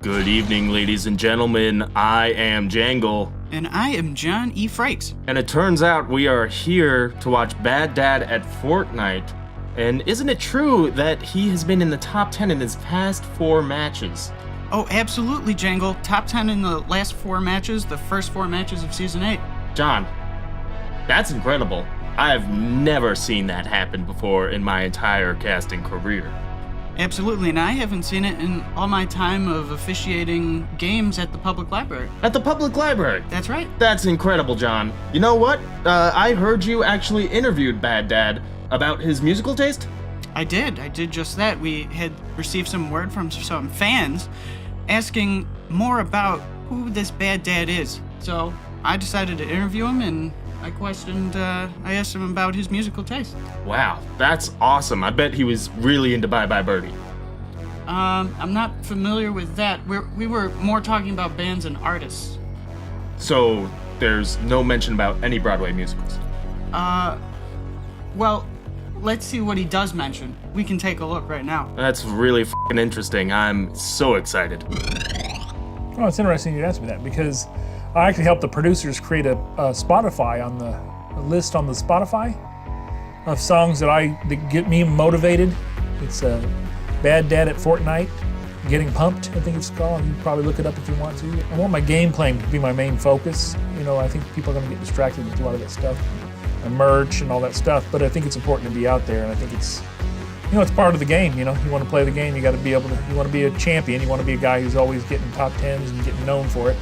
Good evening, ladies and gentlemen. I am Jangle. And I am John E. Frakes. And it turns out we are here to watch Bad Dad at Fortnite. And isn't it true that he has been in the top 10 in his past 4 matches? Oh, absolutely, Jangle. Top 10 in the last 4 matches, the first 4 matches of Season 8. John, that's incredible. I have never seen that happen before in my entire casting career. Absolutely, and I haven't seen it in all my time of officiating games at the public library. At the public library? That's right. That's incredible, John. You know what? I heard you actually interviewed Bad Dad about his musical taste? I did just that. We had received some word from some fans asking more about who this Bad Dad is. So I decided to interview him, and I asked him about his musical taste. Wow, that's awesome. I bet he was really into Bye Bye Birdie. I'm not familiar with that. We were more talking about bands and artists. So there's no mention about any Broadway musicals? Well, let's see what he does mention. We can take a look right now. That's really f***ing interesting. I'm so excited. Oh, it's interesting you asked me that because I actually helped the producers create a Spotify on a list on the Spotify of songs that get me motivated. It's Bad Dad at Fortnite, Getting Pumped, I think it's called. You can probably look it up if you want to. I want my game playing to be my main focus. You know, I think people are going to get distracted with a lot of that stuff, and merch and all that stuff, but I think it's important to be out there, and I think it's, you know, it's part of the game. You know, you want to play the game, you got to be able to, you want to be a champion, you want to be a guy who's always getting top 10s and getting known for it.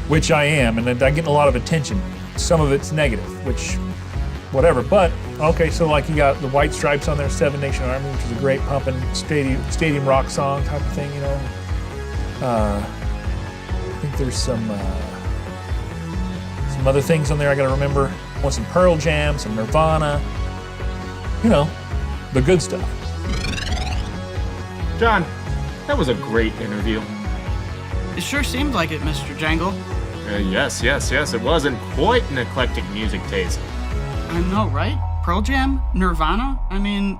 Which I am, and I get a lot of attention. Some of it's negative, which, whatever. But, okay, so like you got the White Stripes on there, Seven Nation Army, which is a great pumping stadium rock song type of thing, you know. I think there's some other things on there I gotta remember. I want some Pearl Jam, some Nirvana, you know, the good stuff. John, that was a great interview. It sure seemed like it, Mr. Jangle. Yes, it was, and quite an eclectic music taste. I know, right? Pearl Jam? Nirvana? I mean,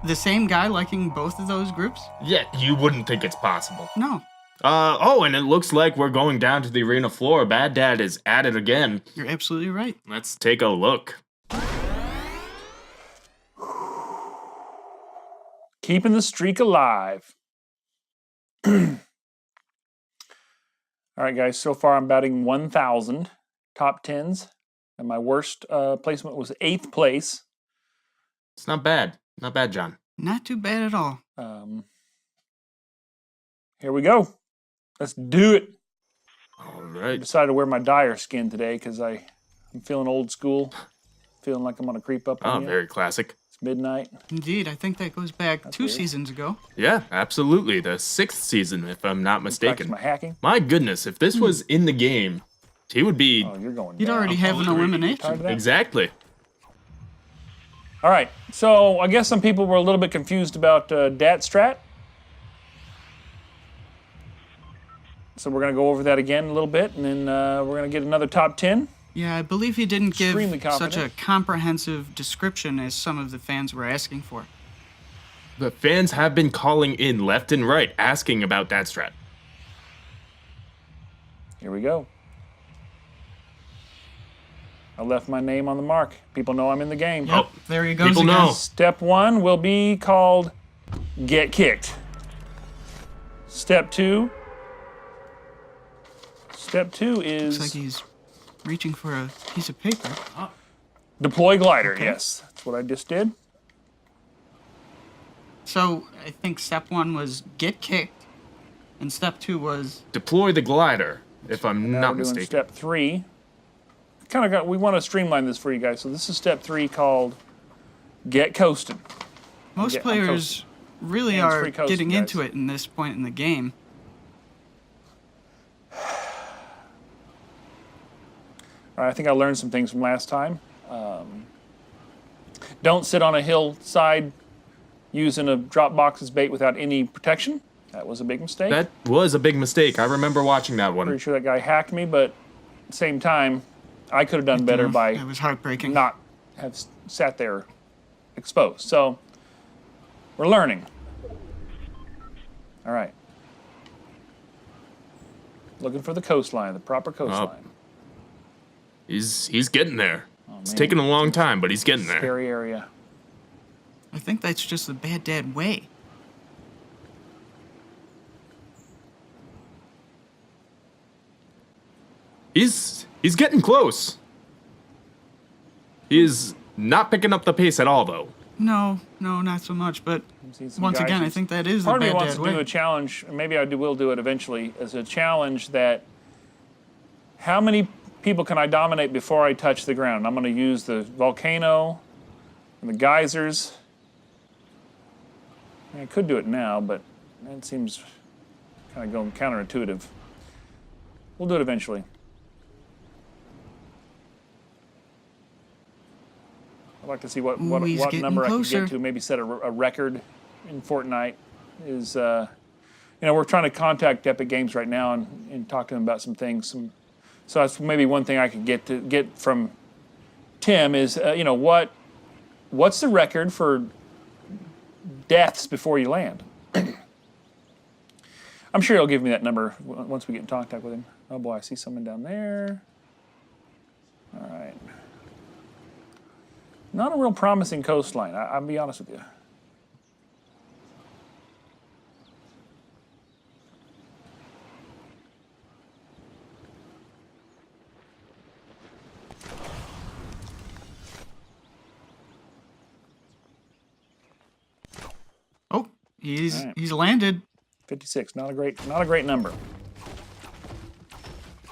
the same guy liking both of those groups? Yeah, you wouldn't think it's possible. No. And it looks like we're going down to the arena floor. Bad Dad is at it again. You're absolutely right. Let's take a look. Keeping the streak alive. All right, guys, so far I'm batting 1,000 top 10s, and my worst placement was 8th place. It's not bad. Not bad, John. Not too bad at all. Here we go. Let's do it. All I right. decided to wear my dyer skin today because I'm feeling old school, feeling like I'm going to creep up on you. Very classic. It's midnight. Indeed, I think that goes back That's 2 weird. seasons ago. Yeah, absolutely. The 6th season, if I'm not mistaken. Practice my hacking. My goodness, if this was in the game, he would be... Oh, you're going You'd down. already have an Tired elimination. of that? Exactly. All right, so I guess some people were a little bit confused about DadStrat. So we're going to go over that again a little bit, and then we're going to get another top 10. Yeah, I believe he didn't give Extremely such a confident. comprehensive description as some of the fans were asking for. The fans have been calling in left and right, asking about DadStrat. Here we go. I left my name on the mark. People know I'm in the game. Yep, there he goes people again. know. Step 1 will be called Get Kicked. Step 2 is Looks like he's reaching for a piece of paper. Deploy Glider. Okay. Yes, that's what I just did. So I think step 1 was get kicked, and step 2 was Deploy the glider, if I'm Now not we're doing mistaken. step 3. We want to streamline this for you guys. So this is step 3 called Get Coasted. most Yeah, I'm players really Hands-free are coasting, getting guys. into it in this point in the game. All right, I think I learned some things from last time. Don't sit on a hillside using a drop box as bait without any protection. That was a big mistake. That was a big mistake. I remember watching that one. Pretty sure that guy hacked me, but at the same time, I could have done better by That was heartbreaking. not have sat there exposed. So we're learning. All right. Looking for the coastline, the proper coastline. He's getting there. Oh, It's man. taking a long time, but he's getting there. Scary area. I think that's just the Bad Dad way. He's getting close. He is not picking up the pace at all, though. No, not so much. But once again, I think that is the Part of Bad me wants Dad to do way. a challenge, and maybe will do it eventually, as a challenge that how many people can I dominate before I touch the ground? I'm going to use the volcano and the geysers. I could do it now, but it seems kind of going counterintuitive. We'll do it eventually. I'd like to see what he's getting number I closer. can get to. Maybe set a record in Fortnite. We're trying to contact Epic Games right now and talk to them about some things. So that's maybe one thing I could get from Tim is what's the record for deaths before you land? I'm sure he'll give me that number once we get in contact with him. Oh boy, I see someone down there. All right. Not a real promising coastline, I'll be honest with you. Oh, he's landed. 56, not a great number.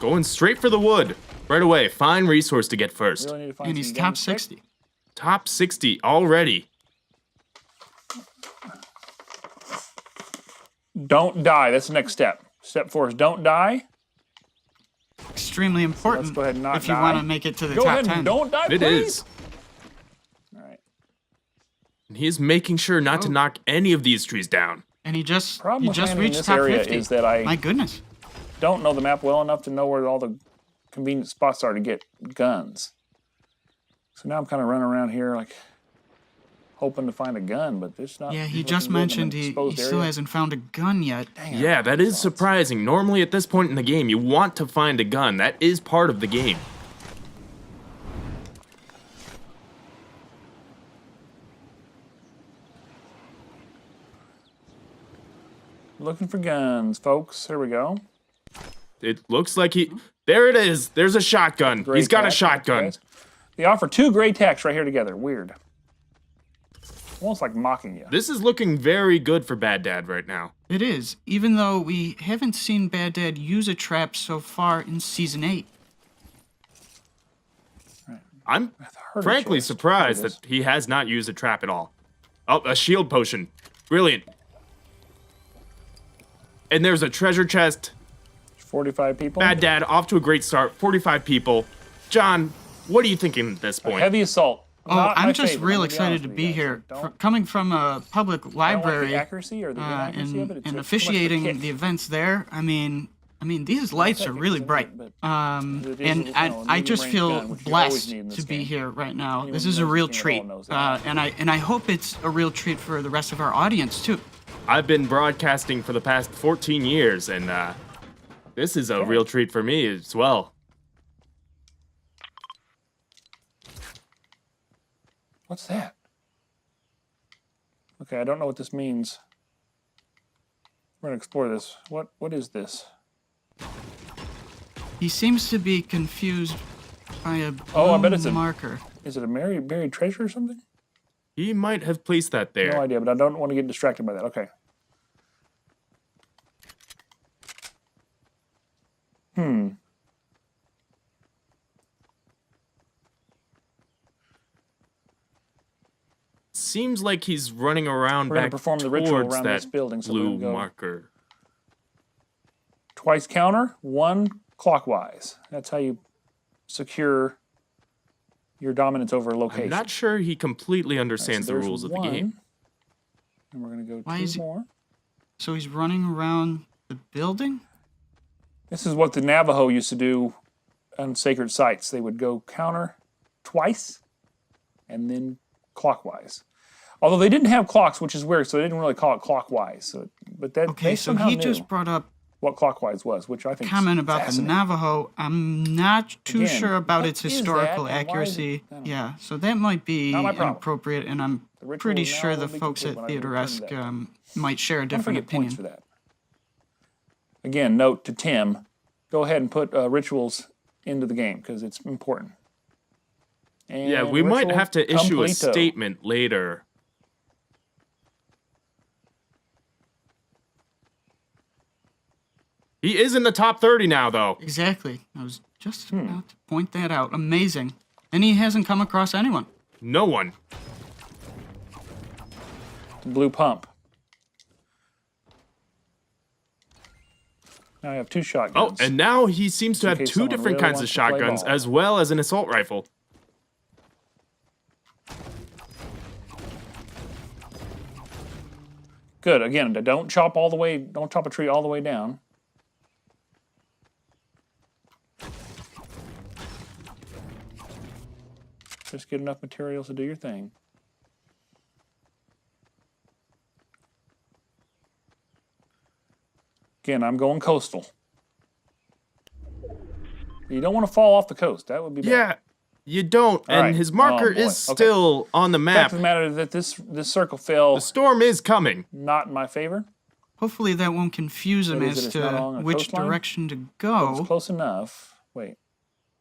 Going straight for the wood. Right away. Fine resource to get first. Really need to find And some he's guns top quick. 60. Top 60 already. Don't die. That's the next step. Step 4 is don't die. Extremely important go ahead and not if you die. want to make it to the Go top ahead 10. and don't die, It please. is. All right. And he's making sure not to knock any of these trees down. And he just Problem with landing in reached this top area 50. is that I My goodness. don't know the map well enough to know where all the convenient spots are to get guns. So now I'm kind of running around here like hoping to find a gun, but there's not. Yeah, he looking just good in an mentioned he exposed still area. hasn't found a gun yet. Dang, Yeah, that is surprising. Normally at this point in the game, you want to find a gun. That is part of the game. Looking for guns, folks. Here we go. It looks like there it is. There's a shotgun. Gray He's got a tack, shotgun. okay. They offer 2 gray tacks right here together. Weird. Almost like mocking you. This is looking very good for Bad Dad right now. It is, even though we haven't seen Bad Dad use a trap so far in Season 8. I'm Heard a frankly chest. surprised There it that he has not used a trap at all. Oh, a shield potion. Brilliant. And there's a treasure chest. is. 45 people. Bad Dad off to a great start. 45 people. John, what are you thinking at this point? Heavy assault. Oh, Not I'm my just favorite, real I'm gonna excited honest to with be you guys. here. Don't- Coming from a public I don't library like the accuracy or the inaccuracy of it. It's and too much of a officiating kick. the events there, I mean, these lights are really bright. But And it is, I just medium-range feel gun, which you always blessed need in this to be game. here right now. Anyone This who is a knows real this game at treat, all knows that. and I hope it's a real treat for the rest of our audience too. I've been broadcasting for the past 14 years, and this is a real treat for me as well. What's that? Okay, I don't know what this means. We're gonna explore this. What is this? He seems to be confused by a Oh, I bet blue it's a- marker. Is it a buried treasure or something? He might have placed that there. No idea, but I don't want to get distracted by that. Okay. Seems like he's running around We're gonna back perform the ritual towards around that this building, so we're blue gonna go- marker. Twice counter, 1 clockwise. That's how you secure your dominance over a location. I'm not sure he completely So understands the there's rules of the 1, game. And we're gonna go Why 2 is he- more. So he's running around the building? This is what the Navajo used to do on sacred sites. They would go counter twice and then clockwise. Although they didn't have clocks, which is weird, so they didn't really call it clockwise. So, but that Okay, they so somehow he knew. just brought up what clockwise was, which I think comment is about the fascinating. Navajo. I'm not too Again, sure about what its is historical that and why is it- accuracy. I don't know. Yeah, so that might be Not my problem. inappropriate, and I'm The ritual pretty now sure the will be folks complete at when I return to Theateresque that. might share a I don't different get points opinion. for that. Again, note to Tim, go ahead and put rituals into the game because it's important. And Yeah, we might ritual have to issue a completo. statement later. He is in the top 30 now, though. Exactly. I was just about to point that out. Amazing. And he hasn't come across anyone. No one. The blue pump. Now I have 2 Oh, shotguns. and now he seems to In have case 2 someone different really kinds of wants to play shotguns, ball. as well as an assault rifle. Good. Again, don't chop a tree all the way down. Just get enough materials to do your thing. Again, I'm going coastal. You don't want to fall off the coast. That would be bad. Yeah, you don't. And right. his marker Oh, boy. is Okay. still on the The map. fact of the matter is that this circle fell The storm is coming. not in my favor. Hopefully that won't confuse him What is as it? It's not to along a which coastline? direction to It's go. close enough. Wait.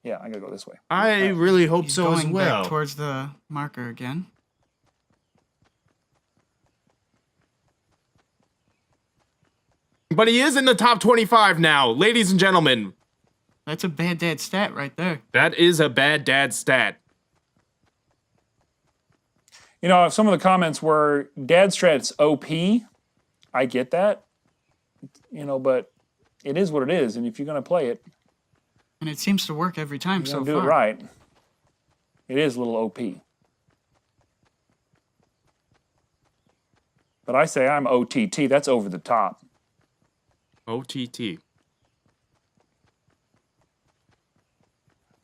Yeah, I gotta go this way. I really hope He's so as going well. back towards the marker again. But he is in the top 25 now, ladies and gentlemen. That's a bad dad stat right there. That is a bad dad stat. You know, some of the comments were DadStrat's OP. I get that. You know, but it is what it is, and if you're gonna play it, And it seems to work every time you're so gonna do far. it right. It is a little OP. But I say I'm OTT. That's over the top. OTT.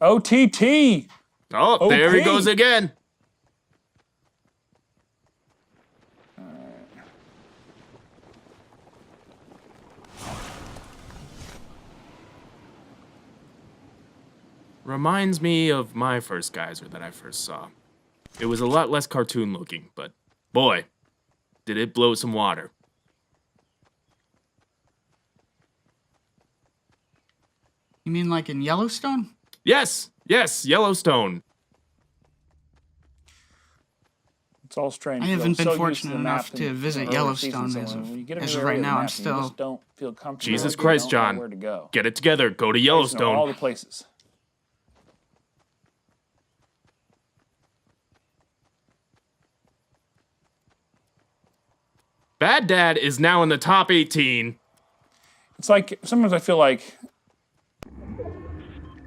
OTT. Oh, there he OP. goes again. Reminds me of my first geyser that I first saw. It was a lot less cartoon looking, but boy, did it blow some water. You mean like in Yellowstone? Yes, Yellowstone. It's all strange. I You haven't go been so used fortunate the enough map to in visit earlier Yellowstone seasons, as so of- when you get as into of right the now, I'm map, still- you just don't feel comfortable. Jesus You Christ, don't know John. where to go. Get it together. Go to You just know all Yellowstone. the places. Bad Dad is now in the top 18. It's like sometimes I feel like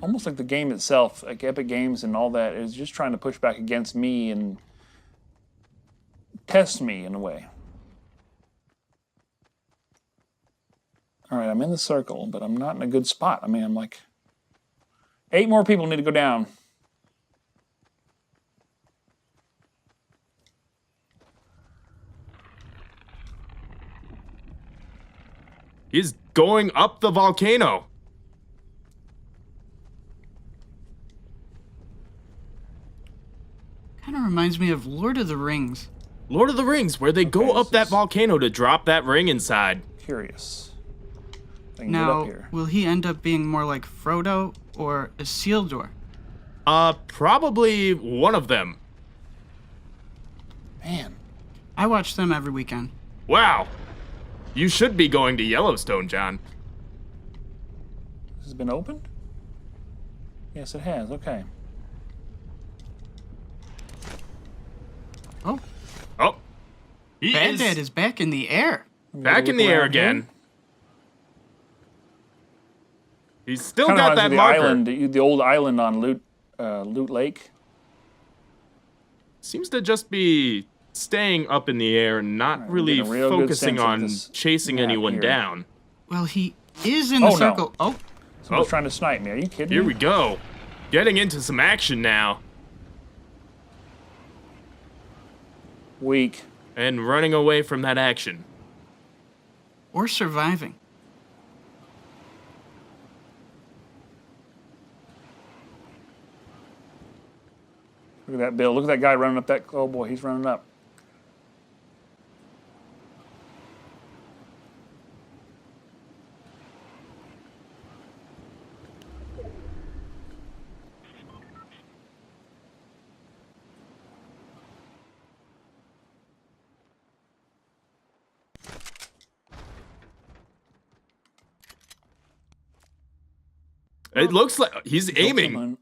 almost like the game itself, like Epic Games and all that, is just trying to push back against me and test me in a way. All right, I'm in the circle, but I'm not in a good spot. I mean, I'm like 8 more people need to go down. He's going up the volcano. Kind of reminds me of Lord of the Rings. Lord of the Rings, where they go Okay, up this that is- volcano to drop that ring inside. Curious. I can get Now, up here. will he end up being more like Frodo or Isildur? Probably one of them. Man, I watch them every weekend. Wow. You should be going to Yellowstone, John. this has been opened? Yes, it has. Okay. Oh, Oh. He Bad is Dad is back in the air. back in the air again. He's still Kind of got reminds that me of marker. the island, the old island on Loot Lake. Seems to just be staying up in the air and not we really get a real good focusing sense of on this chasing map anyone here. down. Well, he is in the Oh, no. circle. Oh, Someone's Oh. trying to snipe me. Are you kidding Here me? we go. Getting into some action now. Weak. And running away from that action. or surviving. Look at that, Bill. Look at that guy running up that. Oh boy, he's running up. It looks like he's aiming.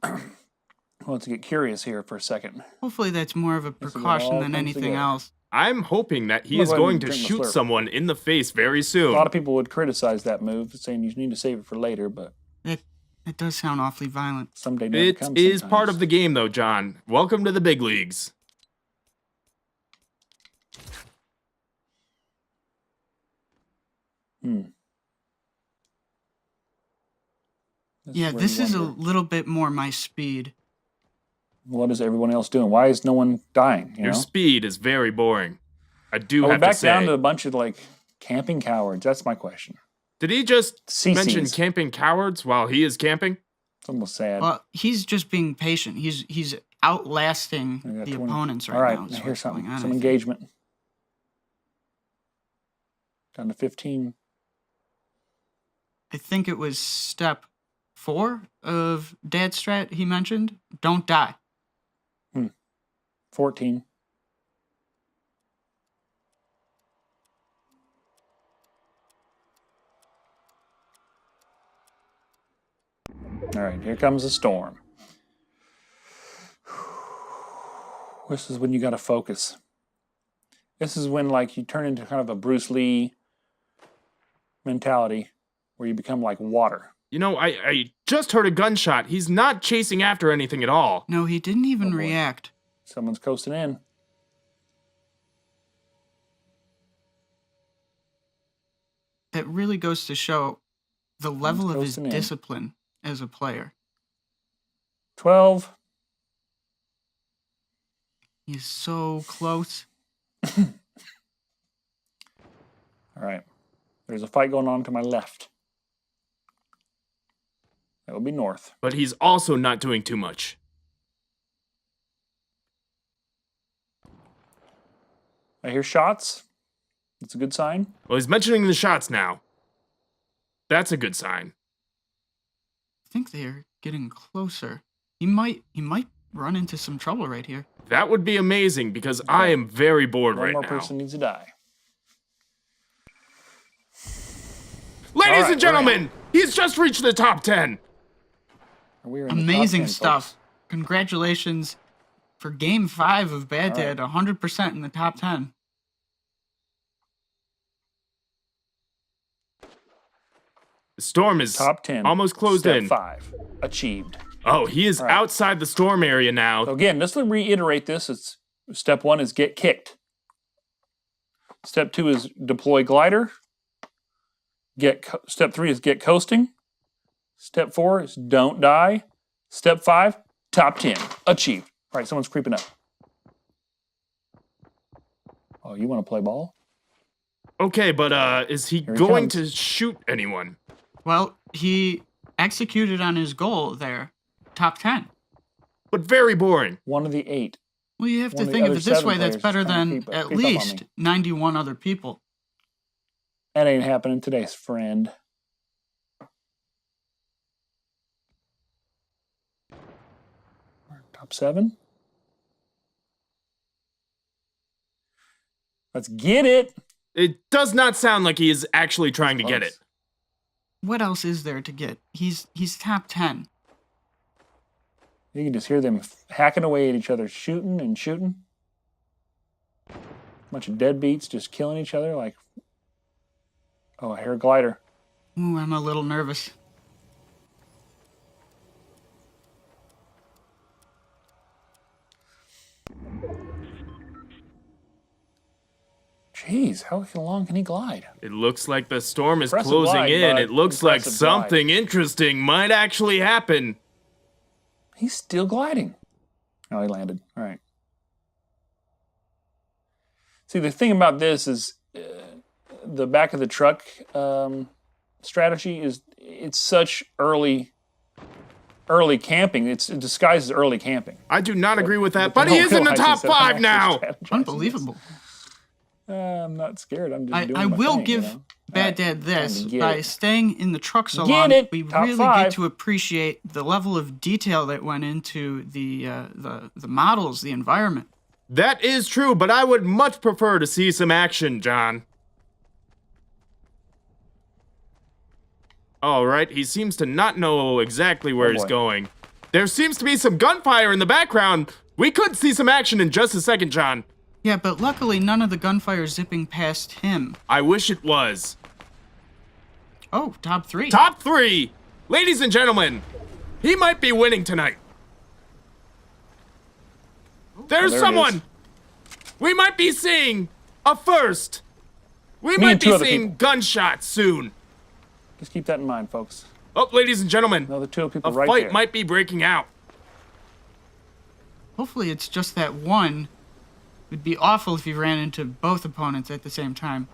Well, let's get curious here for a second. Hopefully that's more of a precaution than anything else. I'm hoping that he is going to shoot someone in the face very soon. A lot of people would criticize that move, saying you need to save it for later, but... It does sound awfully violent. Someday never comes. It is part of the game, though, John. Welcome to the big leagues. Yeah, this is a little bit more my speed. What is everyone else doing? Why is no one dying? Your speed is very boring. I do have to back say. Down to a bunch of like camping cowards. That's my question. Did he just CCs. mention camping cowards while he is camping? It's almost sad. Well, he's just being patient. He's outlasting the opponents right now. All right, here's something. Some engagement. Down to 15. I think it was step 4 of DadStrat he mentioned. Don't die. 14. All right, here comes the storm. This is when you got to focus. This is when, like, you turn into kind of a Bruce Lee mentality where you become like water. You know, I just heard a gunshot. He's not chasing after anything at all. No, he didn't even react. Someone's coasting in. That really goes to show the level of his discipline as a player. 12. He's so close. All right. There's a fight going on to my left. That will be north. But he's also not doing too much. I hear shots. That's a good sign. Well, he's mentioning the shots now. That's a good sign. I think they're getting closer. He might run into some trouble right here. That would be amazing because I am very bored right now. One more person needs to die. Ladies and gentlemen, he's just reached the top 10. Amazing stuff. Congratulations for Game 5 of Bad Dad, 100% in the top 10. The storm is top 10, almost closed in. Step 5, achieved. Oh, he is outside the storm area now. So again, just to reiterate this, it's step 1 is get kicked. Step 2 is deploy glider. Step 3 is get coasting. Step 4 is don't die. Step 5, top 10, achieved. All right, someone's creeping up. Oh, you want to play ball? Okay, but is he going to shoot anyone? Well, he executed on his goal there. Top 10. But very boring. One of the 8. Well, you have to think of it this way. That's better than at least 91 other people. That ain't happening today, friend. Top 7. Let's get it. It does not sound like he is actually trying to get it. What else is there to get? He's top 10. You can just hear them hacking away at each other, shooting and shooting. Bunch of deadbeats just killing each other like... Oh, I hear a glider. Ooh, I'm a little nervous. Jeez, how long can he glide? It looks like the storm is Impressive closing glide, in. bud. It looks like Impressive something glide. interesting might actually happen. He's still gliding. Oh, he landed. All right. See, the thing about this is the back of the truck strategy is it's such early early camping. It's disguised as early camping. I do not agree with that, But but he is in the realize top that I'm 5 actually now. strategizing Unbelievable. this. I'm not scared. I'm just doing I my will thing, give you know? Bad Alright, Dad this. time to get By it. staying in the truck so Get long, it. we Top really 5. get to appreciate the level of detail that went into the models, the environment. That is true, but I would much prefer to see some action, John. All right, he seems to not know exactly where he's boy. going. There seems to be some gunfire in the background. We could see some action in just a second, John. Yeah, but luckily none of the gunfire is zipping past him. I wish it was. Oh, top 3. Top 3! Ladies and gentlemen, he might be winning tonight. There's there it someone! is. We might be seeing a first. We Me might and two be other seeing people. gunshots soon. Just keep that in mind, folks. Oh, ladies and gentlemen, Another 2 a people right fight there. might be breaking out. Hopefully it's just that one. It would be awful if you ran into both opponents at the same time.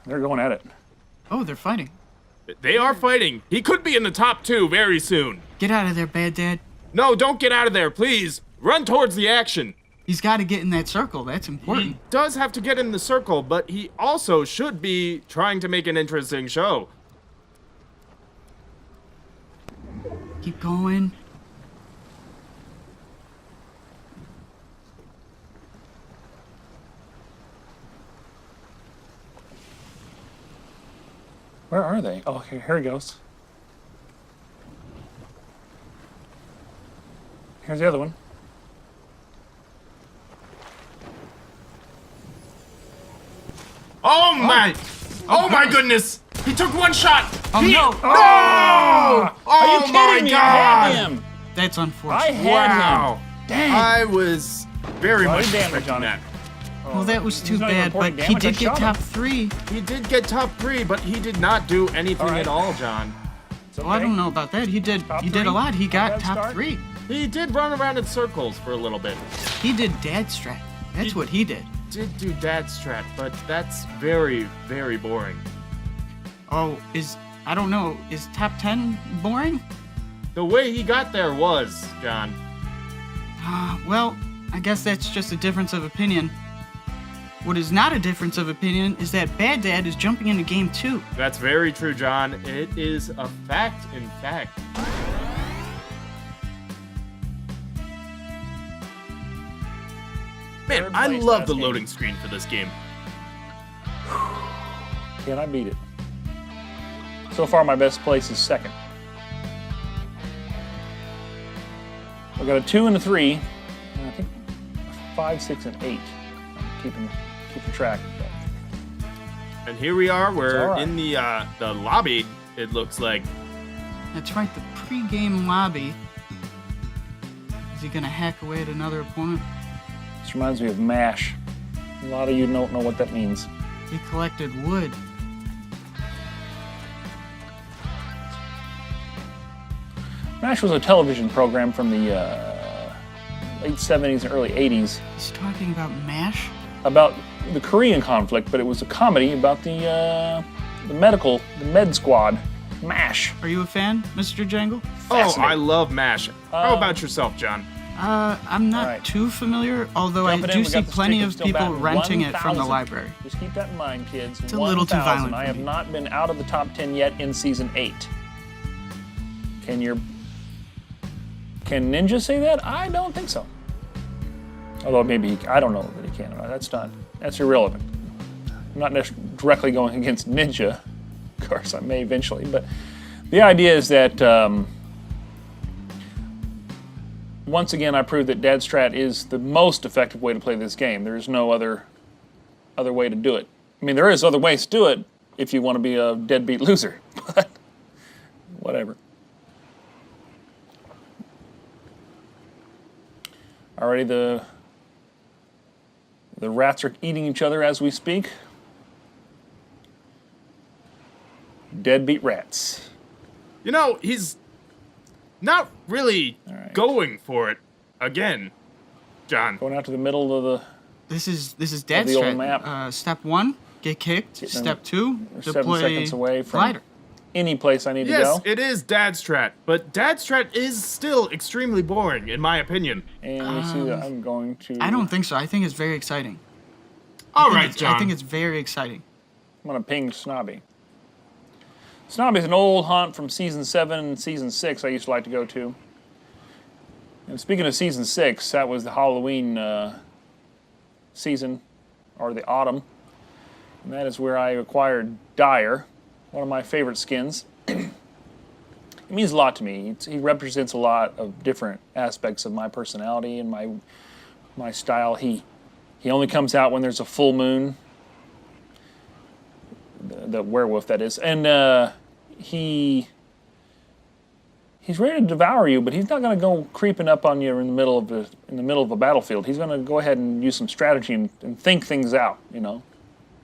They're going at it. Oh, they're fighting. They are fighting. He could be in the top 2 very soon. Get out of there, Bad Dad. No, don't get out of there, please. Run towards the action. He's got to get in that circle. That's important. He does have to get in the circle, but he also should be trying to make an interesting show. Keep going. Where are they? Oh, here he goes. Here's the other one. Oh my! Oh my goodness! He took 1 shot! Oh, He- no. No! Are Oh you kidding my me? God! I had him. That's I unfortunate. had Wow! him. Dang. I was very Lot much of damage expecting on it. that. Well, that was too He's not even bad, but reporting he damage. I did get shot him. top 3. He did get top 3, but he did not do anything All right. at all, John. It's Well, I okay. don't know about that. He did. Top He did 3? a lot. He Not got bad top start. 3. He did run around in circles for a little bit. He did DadStrat. That's what he did. Did do DadStrat, but that's very, very boring. Oh, I don't know. Is top 10 boring? The way he got there was, John. Well, I guess that's just a difference of opinion. What is not a difference of opinion is that Bad Dad is jumping into game 2. That's very true, John. It is a fact, in fact. Man, Third I place love last the game. loading screen for this game. Can I beat it? So far, my best place is 2nd. I've got a 2 and a 3, and I think 5, 6, and 8. I'm keeping track of that. And here we are, we're all right. in the lobby, it looks like. That's right, the pre-game lobby. Is he gonna hack away at another opponent? This reminds me of MASH. A lot of you don't know what that means. He collected wood. MASH was a television program from the late 70s and early 80s He's talking about MASH? about the Korean conflict, but it was a comedy about the med squad, MASH. Are you a fan, Mr. Jangle? Oh, I Fascinating. love MASH. How about yourself, John? I'm not Alright. too familiar, although Jumping I in, do we see got the plenty streak of still people back at renting it from the 1,000. library. Just keep that in mind, kids. It's a little too 1,000. violent I for have me. not been out of the top 10 yet in season 8. Can Ninja say that? I don't think so. Although maybe I don't know that he can. That's irrelevant. I'm not directly going against Ninja. Of course, I may eventually, but the idea is that once again, I proved that DadStrat is the most effective way to play this game. There's no other way to do it. I mean, there is other ways to do it if you want to be a deadbeat loser, but whatever. Already the rats are eating each other as we speak. Deadbeat rats. You know, he's not really right. going for it again, John. Going out to the middle of the This is the old DadStrat. map. Step 1, get kicked. Getting Step 2, 7 deploy seconds away from glider. any place I need to Yes, go. it is DadStrat, but DadStrat is still extremely boring, in my opinion. And let me see that I'm going to... I don't think so. I think it's very exciting. All right, John. I think it's very exciting. I'm going to ping Snobby. Snobby's an old haunt from Season 7 and Season 6 I used to like to go to. And speaking of Season 6, that was the Halloween season, or the autumn. And that is where I acquired Dyer, one of my favorite skins. It means a lot to me. He represents a lot of different aspects of my personality and my style. He only comes out when there's a full moon. The werewolf, that is. And he's ready to devour you, but he's not going to go creeping up on you in the middle of a battlefield. He's going to go ahead and use some strategy and think things out, you know.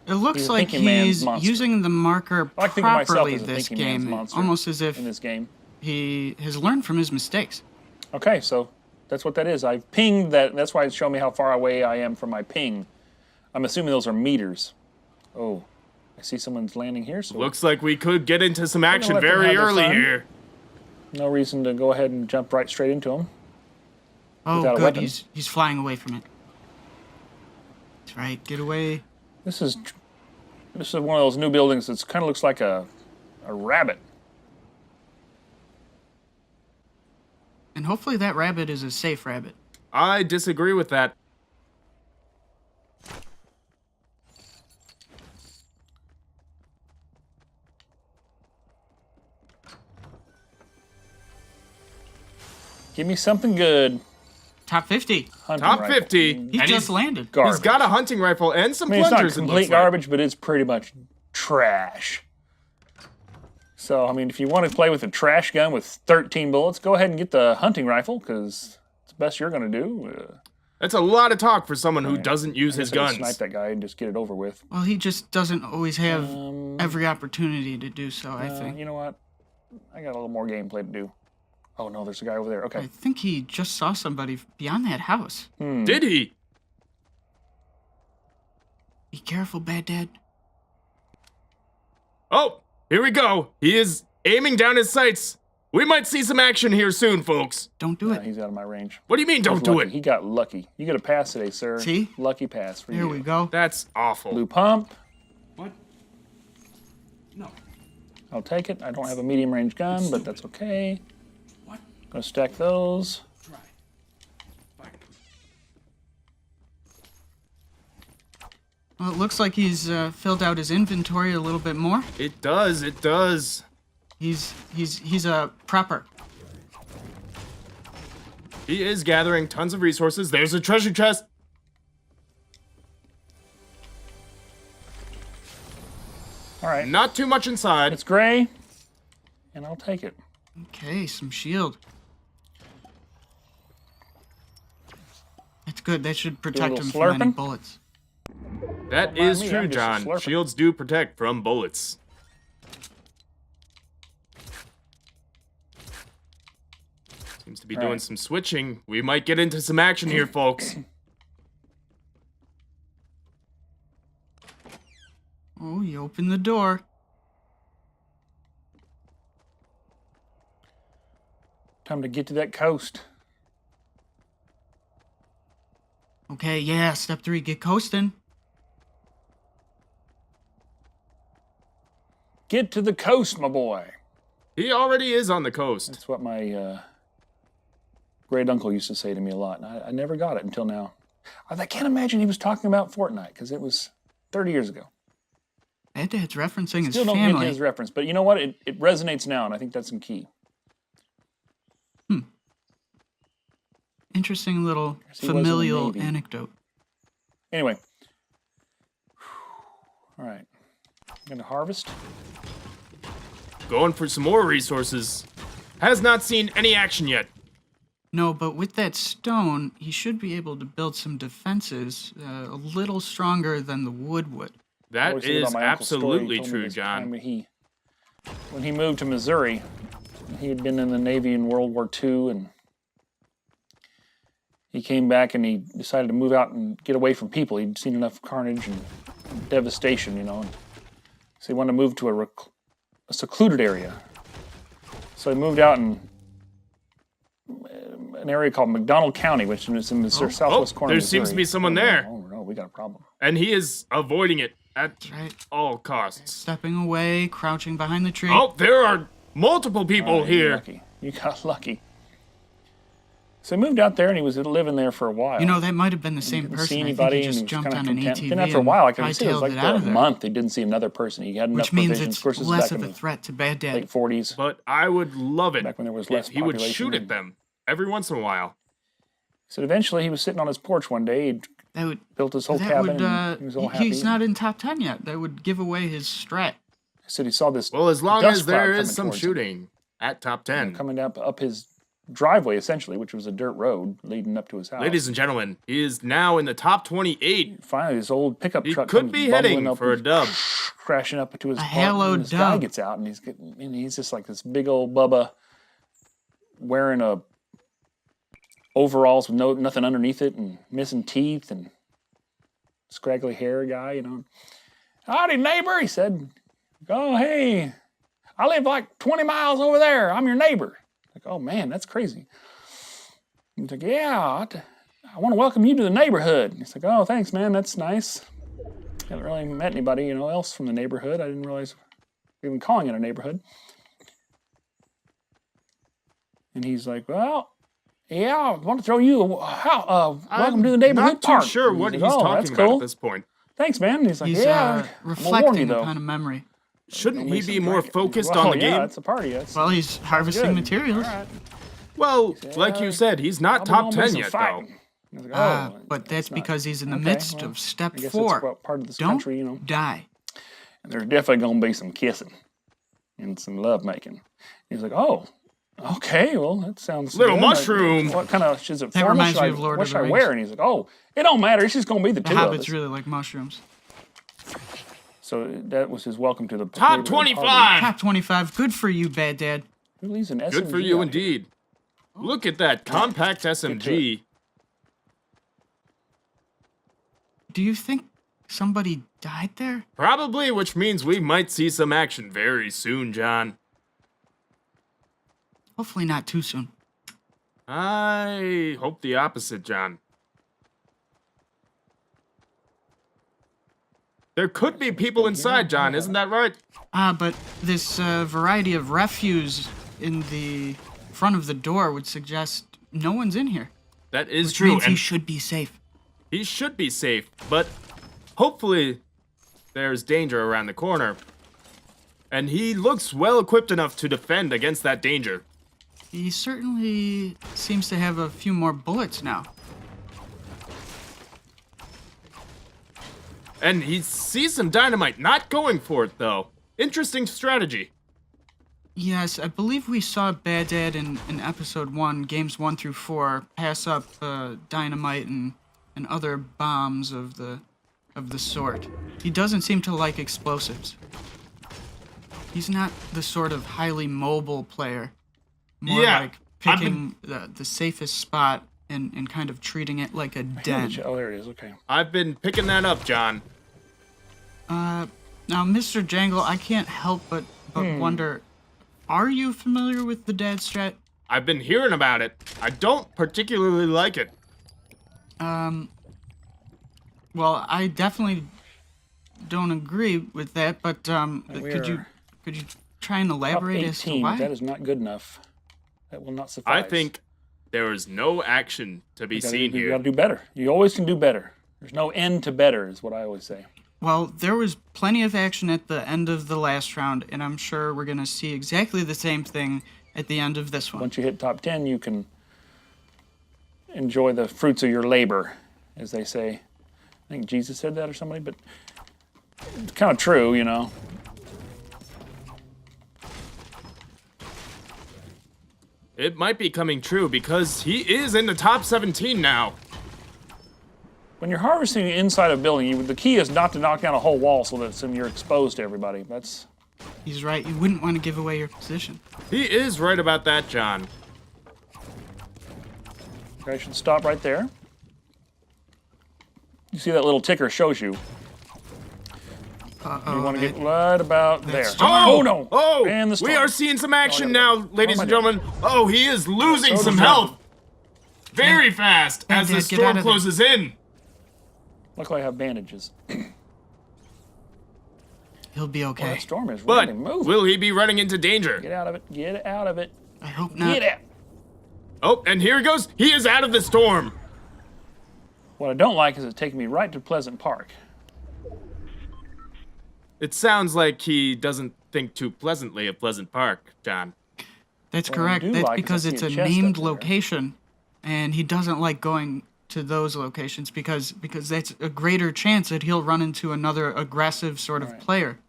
It looks He's a like thinking man's he's monster. using the marker I like to think of myself properly as a this thinking man's game, monster almost as if in this game. he has learned from his mistakes. Okay, so that's what that is. I've pinged that. That's why it's showing me how far away I am from my ping. I'm assuming those are meters. Oh, I see someone's landing here. So Looks like we could get into some action let them very have their early fun. here. no reason to go ahead and jump right straight into them. Oh, Without a good. weapon. He's flying away from it. That's right. Get away. This is one of those new buildings that kind of looks like a rabbit. And hopefully that rabbit is a safe rabbit. I disagree with that. Give me something good. Top 50. Hunting Top rifle. 50. He and just he's, landed. Garbage. he's got a hunting rifle and some I mean, it's not plungers. it complete looks like. garbage, but it's pretty much trash. So, I mean, if you want to play with a trash gun with 13 bullets, go ahead and get the hunting rifle, because it's the best you're going to do. That's a lot of talk for someone who doesn't use his I guess I could guns. snipe that guy and just get it over with. Well, he just doesn't always have every opportunity to do so, I think. You know what? I got a little more gameplay to do. Oh, no, there's a guy over there. I Okay. think he just saw somebody beyond that house. Did he? Be careful, Bad Dad. Oh, here we go. He is aiming down his sights. We might see some action here soon, folks. Don't do it. He's out of my range. What do you mean, don't He's do lucky. it? He got lucky. You get a pass today, sir. See? Lucky pass for you. Here we go. That's awful. Blue pump. What? No. I'll take it. I don't have a medium range gun, but that's okay. What? Gonna stack those. Try. Well, it looks like he's filled out his inventory a little bit more. It does, it does. He's a prepper. He is gathering tons of resources. There's a treasure chest. All right. Not too much inside. It's gray, and I'll take it. Okay, some shield. That's good. That should protect little him from any slurping? bullets. That Mind is me, true, I'm just a John. slurper. Shields do protect from bullets. Seems to be doing Right. some switching. We might get into some action here, folks. Oh, you opened the door. Time to get to that coast. Okay, yeah, step 3, get coasting. Get to the coast, my boy. He already is on the coast. That's what my great uncle used to say to me a lot, and I never got it until now. I can't imagine he was talking about Fortnite, because it was 30 years ago. Bad Dad's referencing his Still don't get family. his reference, but you know what? It resonates now, and I think that's some key. Interesting little Yes, he was in the familial Navy. anecdote. Anyway. All right. I'm going to harvest. Going for some more resources. Has not seen any action yet. No, but with that stone, he should be able to build some defenses a little stronger than the wood would. I That always think is about my uncle's story. He absolutely told me true, this John. time when he moved to Missouri, he had been in the Navy in World War II, and he came back and he decided to move out and get away from people. He'd seen enough carnage, and devastation, you know. So he wanted to move to a secluded area. So he moved out in an area called McDonald County, which is in the southwest corner of there Missouri. seems to be someone there. Oh, no, we got a problem. And he is avoiding it at Right. all costs. Stepping away, crouching behind the tree. Oh, there are multiple people You're here. lucky. You got lucky. So he moved out there, and he was living there for a while. You know, that might have been the same Didn't person. see I anybody, think he and just he was jumped kind on of an content. ATV Then after a while, I can see it was hightailed like it out a of there. month. He didn't see another person. He had enough Which means provisions. it's Of course, this is less back of in a threat to Bad the Dad. late 40s. But I would love it Back when there was if less he would population shoot at and- them every once in a while. So eventually, he was sitting on his porch one day. He That would. built his whole That cabin, would. and he was all happy. He's not in top 10 yet. That would give away his strat. So he saw this Well, as long dust as there cloud is coming some towards him, shooting at top 10. coming up his driveway, essentially, which was a dirt road leading up to his house. Ladies and gentlemen, he is now in the top 28. Finally, this old pickup He truck could comes be bumbling heading up for a and dub. crashing up into his A apartment, halo and this guy dub. gets out, and he's just like this big old bubba wearing a overalls with nothing underneath it and missing teeth and scraggly hair guy, you know. Howdy, neighbor, he said. Oh, hey, I live like 20 miles over there. I'm your neighbor. Like, oh, man, that's crazy. He's like, yeah, I want to welcome you to the neighborhood. He's like, oh, thanks, man. That's nice. Haven't really met anybody, you know, else from the neighborhood. I didn't realize we were even calling it a neighborhood. And he's like, well, yeah, I want to throw you welcome to the neighborhood Not park. too sure And what he's he's like, oh, talking that's about cool. at this point. Thanks, man. And he's like, He's yeah, I'm gonna warn you, reflecting though. upon a memory. Shouldn't Don't he make be some more drink it. focused Well, on the yeah, game? it's a party. That's Well, he's harvesting good. materials. All right. Well, like you said, he's not top 10 yet, though. fighting. I was like, oh, But that's not- because he's in the okay, midst well, of step I guess 4. that's part of this Don't country, you know. die. And there's definitely going to be some kissing and some love making. He's like, oh, okay, well, that sounds Little good. mushroom. What kind of, is it That formal? reminds Should me I- of Lord what of should the I Rings. wear? And he's like, oh, it don't matter. It's just going to be the The two of hobbits us. really like mushrooms. So that was his welcome to the Top neighborhood 25. party. Top 25. Good for you, Bad Dad. Who leaves an Good SMG for you out indeed. Look at that compact SMG. Do you think somebody died there? Probably, which means we might see some action very soon, John. Hopefully not too soon. I hope the opposite, John. There could be people inside, John, isn't that right? But this variety of refuse in the front of the door would suggest no one's in here. That is Which true, means he and should be safe. he should be safe, but hopefully there's danger around the corner. And he looks well equipped enough to defend against that danger. He certainly seems to have a few more bullets now. And he sees some dynamite, not going for it though. Interesting strategy. Yes, I believe we saw Bad Dad in episode 1, games 1 through 4, pass up dynamite and other bombs of the sort. He doesn't seem to like explosives. He's not the sort of highly mobile player. More Yeah, like I've picking the safest spot and kind of treating it like a den. Oh, there it is. Okay. I've been picking that up, John. Now, Mr. Jangle, I can't help but wonder, are you familiar with the DadStrat? I've been hearing about it. I don't particularly like it. Well, I definitely don't agree with that, but could you try and Top elaborate as to 18, why? that is not good enough. That will not suffice. I think there is no action to be seen You here. gotta do better. You always can do better. There's no end to better, is what I always say. Well, there was plenty of action at the end of the last round, and I'm sure we're gonna see exactly the same thing at the end of this one. Once you hit top 10, you can enjoy the fruits of your labor, as they say. I think Jesus said that or somebody, but it's kind of true, you know. It might be coming true because he is in the top 17 now. When you're harvesting inside a building, the key is not to knock down a whole wall so that you're exposed to everybody. That's He's right, you wouldn't want to give away your position. He is right about that, John. I should stop right there. You see that little ticker shows you You want to get right about there. Storm. Oh, no. Oh, And the storm. we are seeing some action now, ladies am I and gentlemen. Oh, he is losing some health very fast as the Dad, get out storm of there. closes in. Luckily, I have bandages. He'll be Well, okay. that storm is But really moving. will he be running into danger? Get out of it. Get out of it. I hope not. Get out. Oh, and here he goes. He is out of the storm. What I don't like is it's taking me right to Pleasant Park. It sounds like he doesn't think too pleasantly of Pleasant Park, John. That's What I correct. do That's like is I because see it's a a chest named up there. location, and he doesn't like going to those locations because that's a greater chance that he'll run into another aggressive sort of Right. player.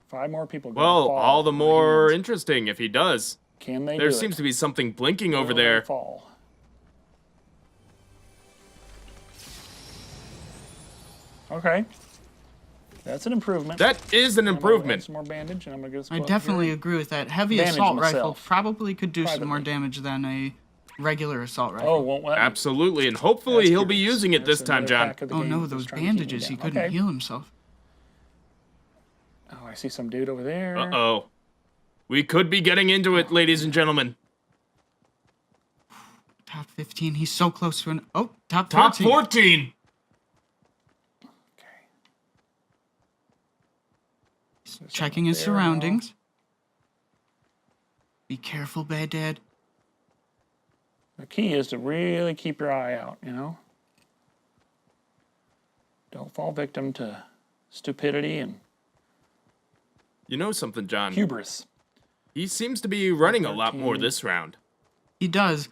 5 more people. Well, fall all the before more he wins. interesting if he does. Can they There do seems it? to be something blinking over Will they there. Fall. Okay. That's an improvement. That is an I'm gonna add improvement. some more bandage, and I'm gonna get I definitely agree with that. Heavy Bandage assault rifle myself. probably could do some more Privately. damage than a regular assault rifle. Oh, won't let me. Absolutely, and hopefully That's he'll be curious. using it That's this time, another John. hack of the Oh game no, that's those trying to keep me bandages, he down. couldn't Okay. heal himself. Oh, I see some dude over there. Uh-oh. We could be getting into it, ladies and gentlemen. Top 15, he's so close to an... Oh, top 14. Top 14. Okay. Checking his there surroundings. Be careful, Bad Dad. The key is to really keep your eye out, you know? Don't fall victim to stupidity and You know something, John? hubris. He seems to be running a lot more 13. this round. He does,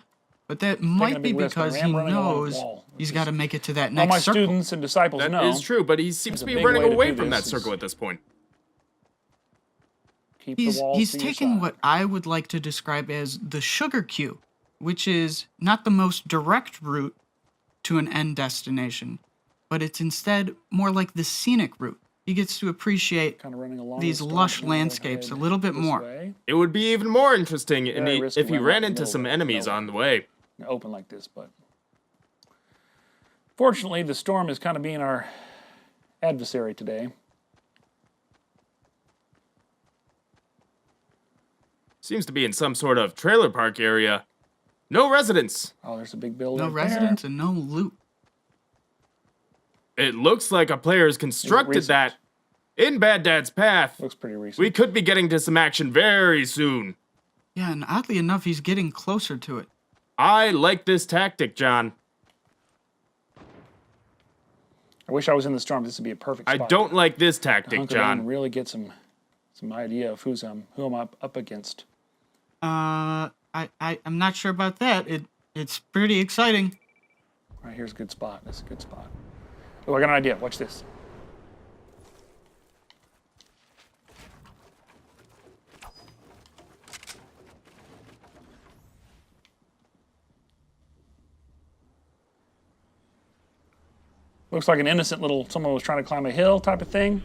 but that might a be big risk, but I because am he running along the knows wall, which he's is- got to make it to that All next my circle. students and disciples That know. is true, but he seems There's to a be big running way to away do from that this circle is- at this point. Keep the walls He's to your taking side. what I would like to describe as the sugar cue, which is not the most direct route to an end destination, but it's instead more like the scenic route. He gets to appreciate Kind of running along these the storm, lush and then we'll landscapes a head little bit this more. way. It would be even more interesting Very risky if he when I'm ran right in the into middle some of enemies nowhere. on the way. Open like this, but fortunately, the storm is kind of being our adversary today. Seems to be in some sort of trailer park area. No residents. Oh, there's a big building. No right there. residents and no loot. It looks like a player has constructed recent? that in Bad Dad's path. Looks pretty recent. We could be getting to some action very soon. Yeah, and oddly enough, he's getting closer to it. I like this tactic, John. I wish I was in the storm. This would be a perfect I spot. don't like this to tactic, hunker down and John. really get some idea of who I'm up against. I'm not sure about that. It's pretty exciting. All right, here's a good spot. This is a good spot. Oh, I got an idea. Watch this. Looks like an innocent little, someone was trying to climb a hill type of thing.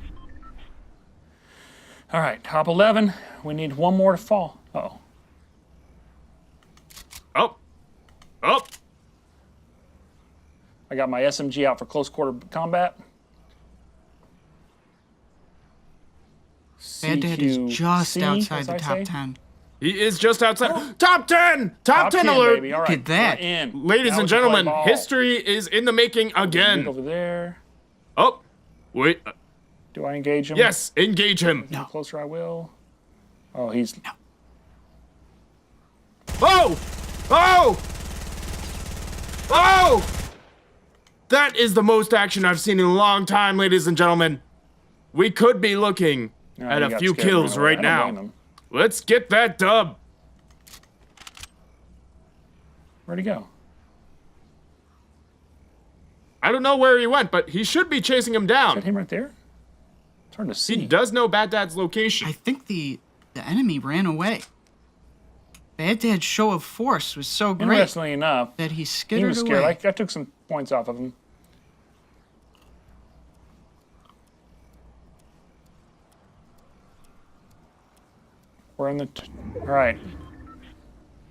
All right, top 11. We need one more to fall. Uh-oh. Oh. Oh. I got my SMG out for close quarter combat. Bad Dad is just CQC, outside as the I top say. 10. He is just outside. Top 10! Top 10 alert! baby. All Look right, at that. we're in. Ladies Now and we can play gentlemen, ball. history is in the making Look again. over there. Oh. Wait. Do I engage him? Yes, engage him. The closer I will. Oh, he's. Oh! Oh! Oh! That is the most action I've seen in a long time, ladies and gentlemen. We could be looking No, at he a got few scared kills away. right I don't blame now. him. Let's get that dub. Where'd he go? I don't know where he went, but he should be chasing him Is that down. him right there? It's hard to see. He does know Bad Dad's location. I think the enemy ran away. Bad Dad's show of force was so great Interestingly enough, that he he skittered was scared. away. I took some points off of him. We're in the. All right.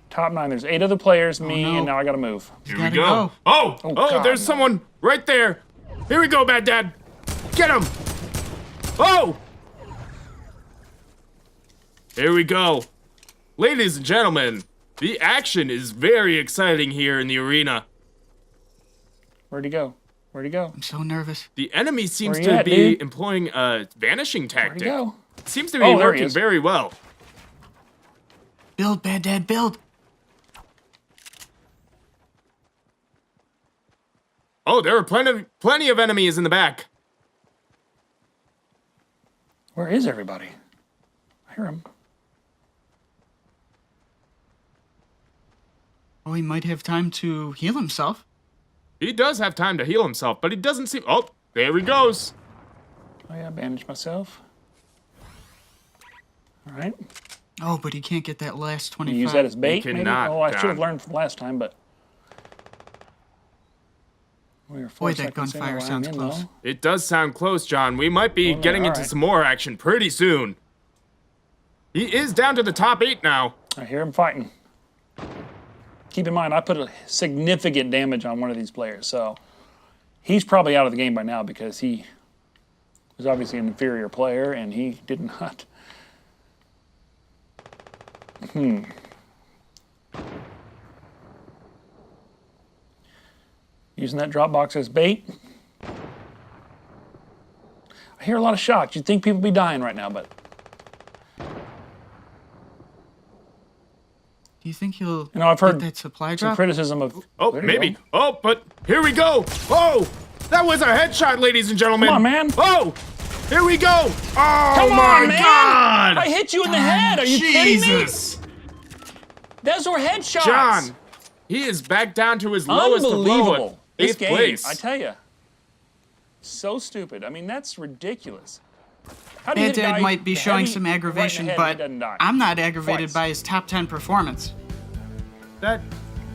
Top 9. There's 8 other players, me, no. and now I gotta move. Here we gotta go. go. Oh, Oh, oh, God, there's no. someone right there. Here we go, Bad Dad. Get him. Oh, Here we go. Ladies and gentlemen, the action is very exciting here in the arena. Where'd he go? Where'd he go? I'm so nervous. The enemy seems Where you to at, be dude? employing a vanishing Where'd tactic. he go? It seems to be Oh, there he working is. very well. Build, Bad Dad, build. Oh, there are plenty of enemies in the back. Where is everybody? I hear him. Oh, he might have time to heal himself. He does have time to heal himself, but he doesn't seem... Oh, there he goes. Oh yeah, bandage myself. All right. Oh, but he can't get that last You 25. use that as bait, maybe? cannot, Oh, I should have John. learned from last time, but... We are 4 Boy, that seconds in, gunfire while I'm sounds in, close. though. It does sound close, John. We might be Oh, getting all into right. some more action pretty soon. He is down to the top 8 now. I hear him fighting. Keep in mind, I put a significant damage on one of these players, so he's probably out of the game by now because he was obviously an inferior player and he did not. Using that drop box as bait. I hear a lot of shots. You'd think people be dying right now, but Do you think he'll I've heard get that supply some drop? criticism of. Oh, There you maybe. go. Oh, but here we go. Oh, that was a headshot, ladies and gentlemen. Come on, man. Oh, here we go. Oh, Come my on, man! God. I hit you in the head. Are you kidding me? Jesus. Those were headshots. John, he is back down to his lowest of low Unbelievable. at 8th This game, place. I tell you, so stupid. I mean, that's ridiculous. How do you Bad hit a Dad guy might be the showing heavy some right in the aggravation, head and he but doesn't die? I'm not aggravated Twice. by his top 10 performance. That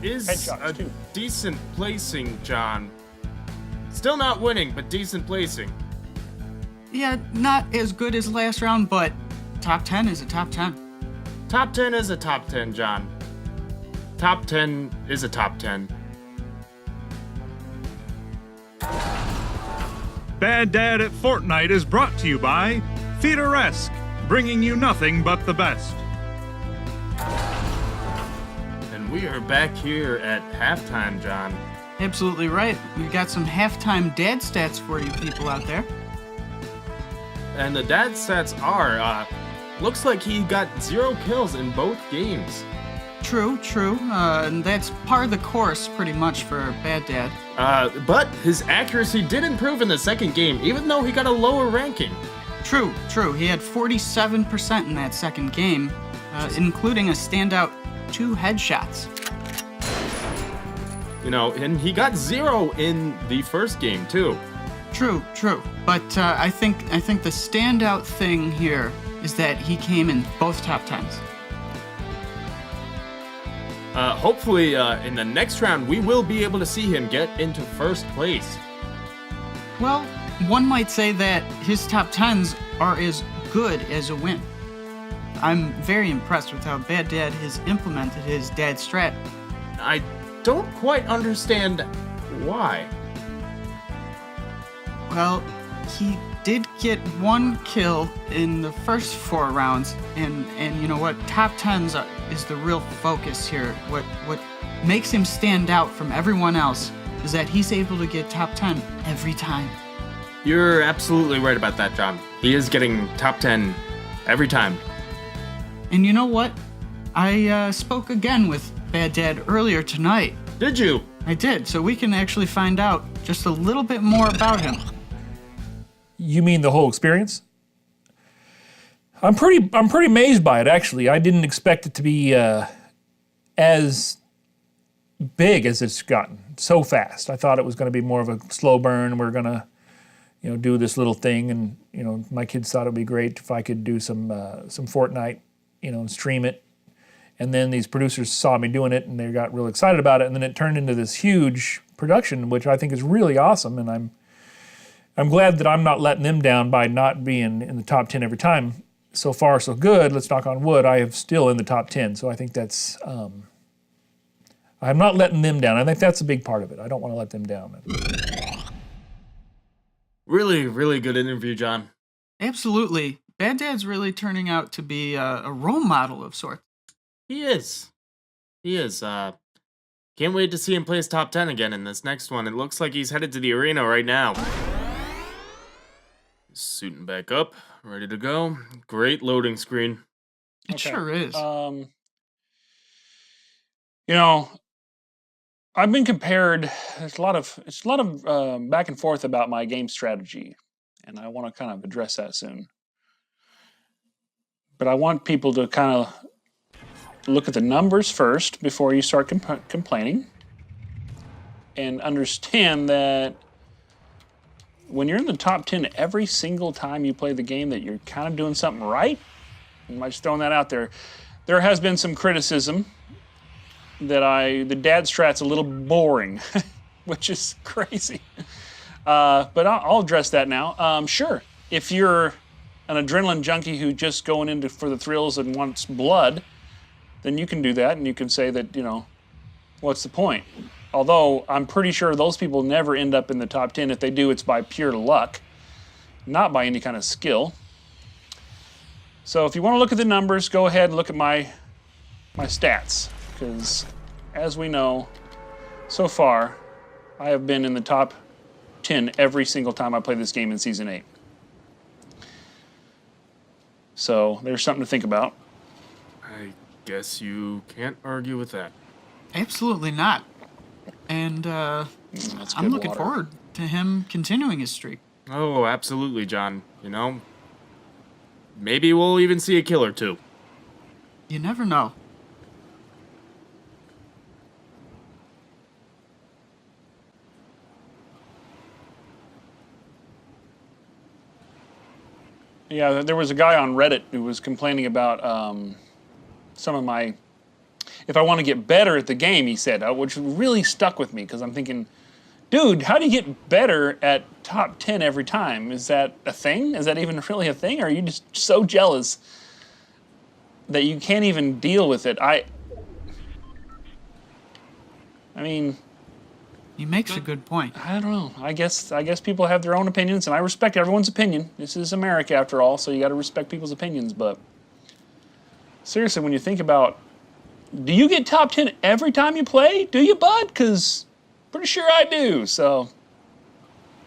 is Headshots, a too. decent placing, John. Still not winning, but decent placing. Yeah, not as good as last round, but top 10 is a top 10. Top 10 is a top 10, John. Top 10 is a top 10. Bad Dad at Fortnite is brought to you by Feederesque, bringing you nothing but the best. And we are back here at halftime, John. Absolutely right. We've got some halftime dad stats for you people out there. And the dad stats are, looks like he got 0 kills in both games. True. And that's par the course pretty much for Bad Dad. But his accuracy did improve in the second game, even though he got a lower ranking. True. He had 47% in that second game, including a standout 2 headshots. You know, and he got 0 in the first game, too. True. But I think the standout thing here is that he came in both top 10s. Hopefully, in the next round, we will be able to see him get into first place. Well, one might say that his top 10s are as good as a win. I'm very impressed with how Bad Dad has implemented his DadStrat. I don't quite understand why. Well, he did get 1 kill in the first 4 rounds, and you know what? Top 10s is the real focus here. What makes him stand out from everyone else is that he's able to get top 10 every time. You're absolutely right about that, John. He is getting top 10 every time. And you know what? I spoke again with Bad Dad earlier tonight. Did you? I did, so we can actually find out just a little bit more about him. You mean the whole experience? I'm pretty amazed by it, actually. I didn't expect it to be as big as it's gotten so fast. I thought it was going to be more of a slow burn. We're going to, do this little thing, and my kids thought it would be great if I could do some Fortnite, and stream it. And then these producers saw me doing it, and they got real excited about it. And then it turned into this huge production, which I think is really awesome. And I'm glad that I'm not letting them down by not being in the top 10 every time. So far, so good. Let's knock on wood. I am still in the top 10. So I think that's, I'm not letting them down. I think that's a big part of it. I don't want to let them down. Really, really good interview, John. Absolutely. Bad Dad's really turning out to be a role model of sorts. He is. He is. Can't wait to see him play his top 10 again in this next one. It looks like he's headed to the arena right now. Suiting back up, ready to go. Great loading screen. It sure is. You know, I've been compared. There's a lot of back and forth about my game strategy, and I want to kind of address that soon. But I want people to kind of look at the numbers first before you start complaining, and understand that when you're in the top 10 every single time you play the game, that you're kind of doing something right. I'm just throwing that out there. There has been some criticism that the DadStrat's a little boring, which is crazy. But I'll address that now. Sure, if you're an adrenaline junkie who just going into for the thrills and wants blood, then you can do that, and you can say that, you know, what's the point? Although I'm pretty sure those people never end up in the top 10. If they do, it's by pure luck, not by any kind of skill. So if you want to look at the numbers, go ahead and look at my stats, because as we know, so far, I have been in the top 10 every single time I play this game in Season 8. So there's something to think about. I guess you can't argue with that. Absolutely not. And That's I'm good looking water. forward to him continuing his streak. Oh, absolutely, John. You know, maybe we'll even see a kill or two. You never know. Yeah, there was a guy on Reddit who was complaining about some of my... If I want to get better at the game, he said, which really stuck with me, because I'm thinking, dude, how do you get better at top 10 every time? Is that a thing? Is that even really a thing? Or are you just so jealous that you can't even deal with it? I mean... He makes a good point. I don't know. I guess people have their own opinions, and I respect everyone's opinion. This is America, after all, so you got to respect people's opinions. But seriously, when you think about, do you get top 10 every time you play? Do you, bud? Because pretty sure I do. So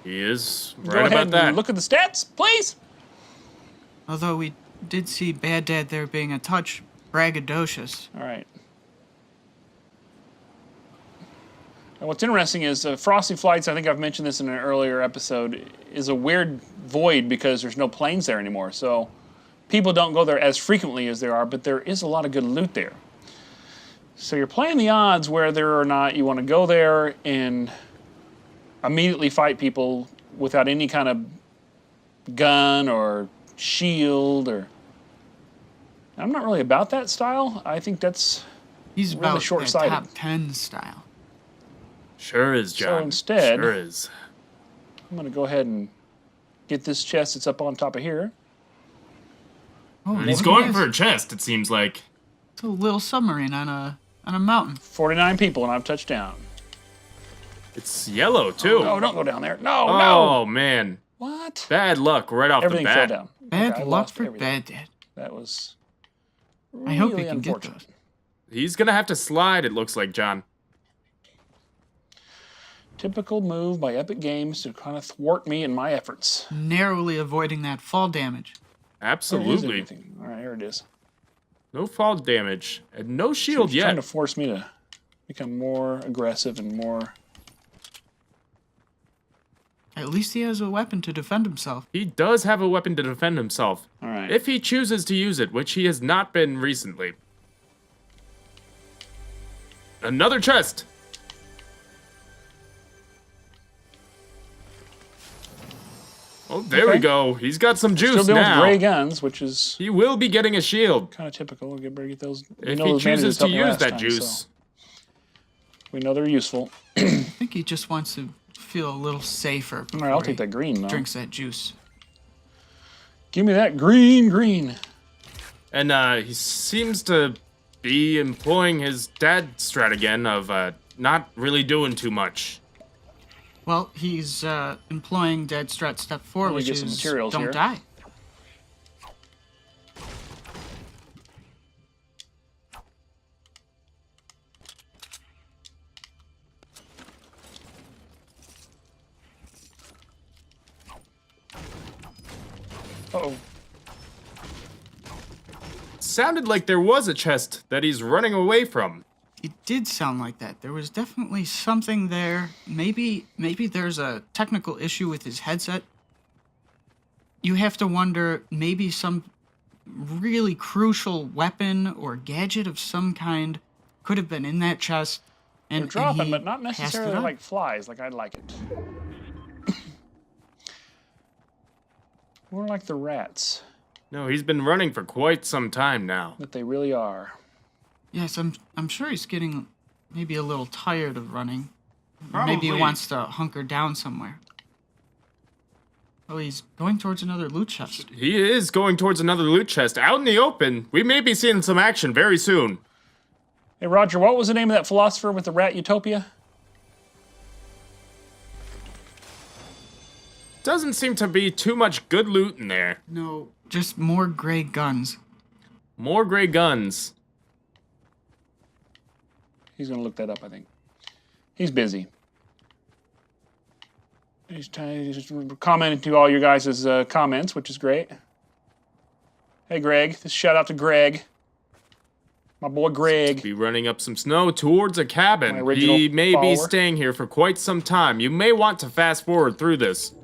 He is go right ahead about that. and look at the stats, please. Although we did see Bad Dad there being a touch braggadocious. All right. And what's interesting is Frosty Flights, I think I've mentioned this in an earlier episode, is a weird void because there's no planes there anymore. So people don't go there as frequently as there are, but there is a lot of good loot there. So you're playing the odds whether or not you want to go there and immediately fight people without any kind of gun or shield or... I'm not really about that style. I think that's He's really about that short-sighted. top 10 style. Sure is, John. So instead, Sure is. I'm going to go ahead and get this chest that's up on top of here. Oh, And he's look at going this. for a chest, it seems like. It's a little submarine on a mountain. 49 people, and I've touched down. It's yellow, too. No, don't go down there. No, Oh, no. man. What? Bad luck right off Everything the fell bat. down. Bad Okay, I luck lost for everything. Bad Dad. That was I hope he really can get unfortunate. those. He's going to have to slide, it looks like, John. Typical move by Epic Games to kind of thwart me in my efforts. Narrowly avoiding that fall damage. Where is Absolutely. everything? All right, here it is. No fall damage. And no shield He's trying yet. to force me to become more aggressive and more... At least he has a weapon to defend himself. He does have a weapon to defend himself. All right. If he chooses to use it, which he has not been recently. Another chest. Oh, there we Okay. go. He's got some juice Still dealing with now. gray guns, which is He will be getting a shield kind of typical. We'll better get those. We if know he those chooses bandages to helped me use last that time, juice. so we know they're useful. I think he just wants to feel a little safer All before right, I'll he take that green, though. drinks that juice. Give me that green. And he seems to be employing his DadStrat again of not really doing too much. Well, he's employing DadStrat Step 4, Let me which get some is materials don't here. die. Uh-oh. Sounded like there was a chest that he's running away from. It did sound like that. There was definitely something there. Maybe there's a technical issue with his headset. You have to wonder, maybe some really crucial weapon or gadget of some kind could have been in that chest. They're And dropping, he but not passed it necessarily on. like flies, like I'd like it. More like the rats No, he's been running for quite some time now. that they really are. Yes, I'm sure he's getting maybe a little tired of running. Maybe Probably. he wants to hunker down somewhere. Oh, he's going towards another loot chest. He is going towards another loot chest out in the open. We may be seeing some action very soon. Hey, Roger, what was the name of that philosopher with the rat utopia? Doesn't seem to be too much good loot in there. No, just more gray guns. More gray guns. He's going to look that up, I think. He's busy. He's commenting to all your guys' comments, which is great. Hey, Greg. This shout out to Greg. My boy Greg. Be running up some snow towards a My cabin. original He may be follower. staying here for quite some time. You may want to fast forward through this.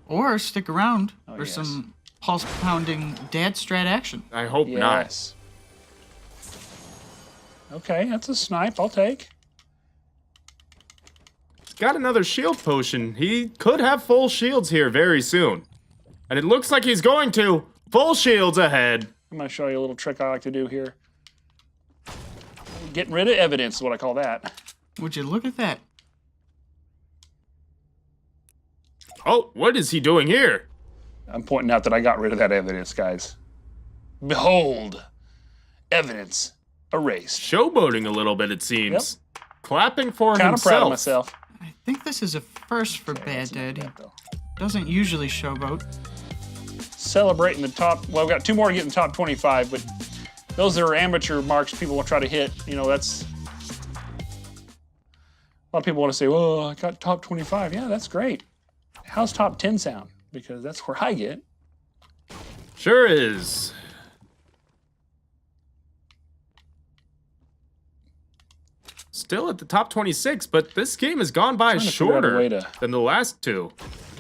Or stick around for yes. some pulse-pounding DadStrat action. I hope not. Yes. Okay, that's a snipe. I'll take. He's got another shield potion. He could have full shields here very soon. And it looks like he's going to. Full shields ahead. I'm going to show you a little trick I like to do here. Getting rid of evidence is what I call that. Would you look at that? Oh, what is he doing here? I'm pointing out that I got rid of that evidence, guys. Behold, evidence erased. Showboating a little bit, it seems. Clapping for Kind of himself. proud of myself. I think this is a first for Bad That's not Dad. He bad, though. doesn't usually showboat. Celebrating the top. Well, we've got 2 more to get in the top 25, but those are amateur marks people will try to hit. You know, that's. A lot of people want to say, "Oh, I got top 25." Yeah, that's great. How's top 10 sound? Because that's where I get. Sure is. Still at the top 26, but this game has gone by Trying to figure out a way shorter to- than the last two.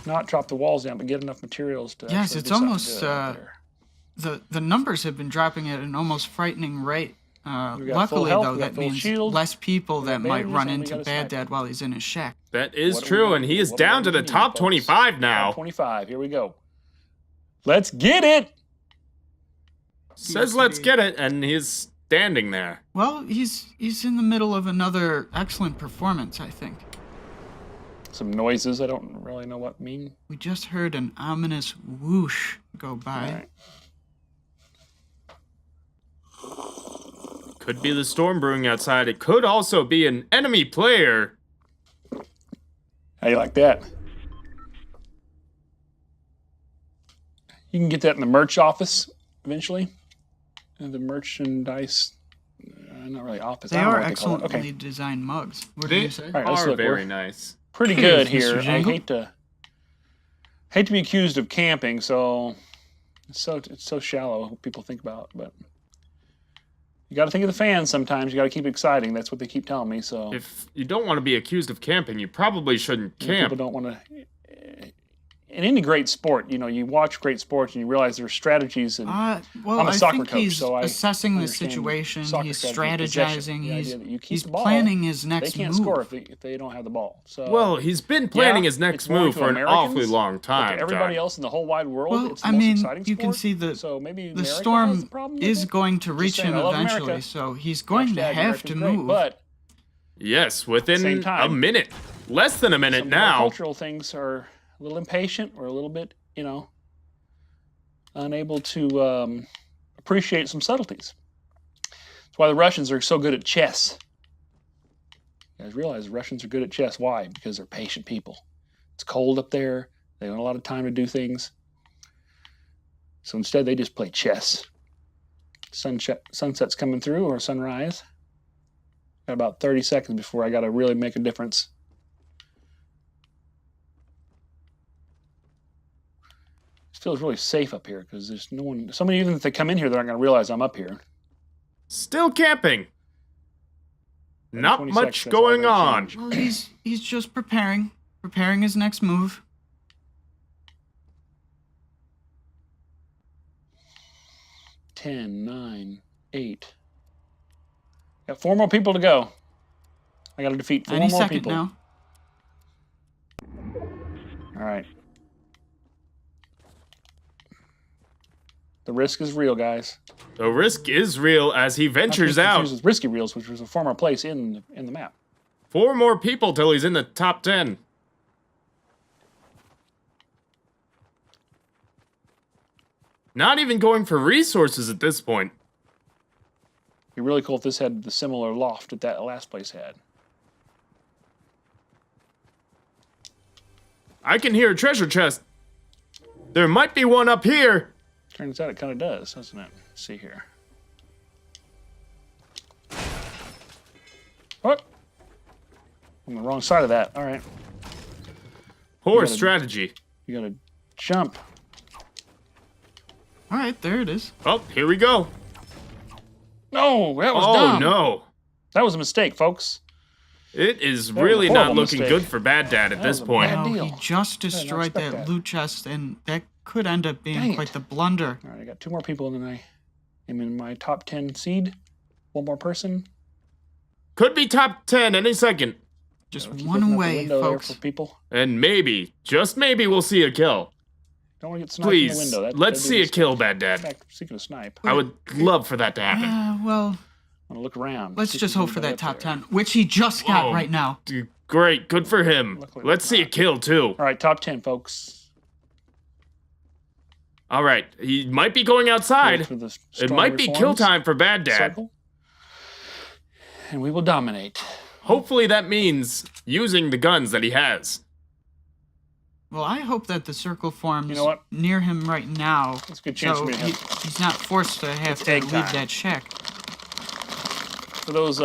Not drop the walls down, but get enough materials to. Yes, actually it's do something almost, good out there. The numbers have been dropping at an almost frightening rate. We got full Luckily, health, though, we got that full means shield, less people that might bandages, run and we into got a Bad sniper. Dad while he's in his shack. That is What do we true, got? and he is What do down we to the need, top folks? 25 now. Top 25. Here we go. Let's get it. Says let's get it, and he's standing there. Well, he's in the middle of another excellent performance, I think. Some noises I don't really know what mean. We just heard an ominous whoosh go by. All right. Could be the storm brewing outside. It could also be an enemy player. How you like that? You can get that in the merch office eventually. And the merchandise, not really office. They I don't know are what they call it. excellently Okay, designed mugs. What They did you say? All right, let's are look. very We're nice. pretty Cheers, good here. Mr. I Jangle. hate to be accused of camping, so it's so shallow. What people think about, but you got to think of the fans sometimes. You got to keep it exciting. That's what they keep telling me. So If you don't want to be accused of camping, you probably shouldn't camp. people don't want to. In any great sport, you know, you watch great sports and you realize there's strategies and. Well, I'm a I soccer think coach, he's so I assessing the understand situation. soccer He's strategy, strategizing. possession, the He's idea that you keep he's the ball, planning his They next can't move. score if they don't have the ball. So Well, he's been planning yeah, his next it's more move to for an Americans, awfully long but time. to everybody Jack. else in the whole wide world, Well, it's the I most mean, exciting you sport. can see so maybe the America has storm a problem with is it. going to reach saying, him I love eventually, America. so he's going to Hashtag have America's to great, move. But Yes, within Same time. a minute. Less than a minute some more now. cultural things are a little impatient or a little bit, unable to appreciate some subtleties. That's why the Russians are so good at chess. You guys realize the Russians are good at chess. Why? Because they're patient people. It's cold up there. They don't have a lot of time to do things. So instead, they just play chess. Sunset's coming through or sunrise. Got about 30 seconds before I got to really make a difference. feels really safe up here because there's no one. Somebody, even if they come in here, they're not going to realize I'm up here. Still camping. Not 20 much seconds, that's all going gonna on. change. Well, he's just preparing his next move. 10, 9, 8. Got 4 more people to go. I got to defeat 4 Any more second people. now. All right. The risk is real, guys. The risk is real as he ventures out. With Risky Reels, which was a former place in the map. 4 more people till he's in the top 10. Not even going for resources at this point. It'd be really cool if this had the similar loft that that last place had. I can hear a treasure chest. There might be one up here. Turns out it kind of does, doesn't it? Let's see here. What? On the wrong side of that. All right. Poor gotta- strategy. You gotta jump. All right, there it is. Oh, here we go. No, that was Oh, dumb. no. That was a mistake, folks. It is was a really not horrible looking mistake. good for Bad Dad at That this was a point. bad Wow, deal. he just did not destroyed expect that that. loot chest, and that could end up being Dang it. quite the blunder. All right, I got 2 more people, and then I am in my top 10 seed. 1 more person. Could be top 10 any second. Just Keep one opening up the away, window there folks. for people. And maybe, just maybe, we'll see a kill. Don't want to get sniped in the Please, window. let's see a kill, Bad In Dad. fact, speaking of snipe, I would love for that to happen. Yeah, well, I want to look around. let's see if just there's hope for anybody that up top there. 10, which he just got Whoa. right now. Great, good for him. Luckily Let's see a not. kill, too. All right, top 10, folks. All right, he might be going outside. For the It might be kill strawberry time for Bad forms Dad. circle. And we will dominate. Hopefully that means using the guns that he has. Well, I hope that the circle forms You know what? near him right now, That's a good chance so for me to have. he's not forced to have It's to egg leave time. that shack. For those,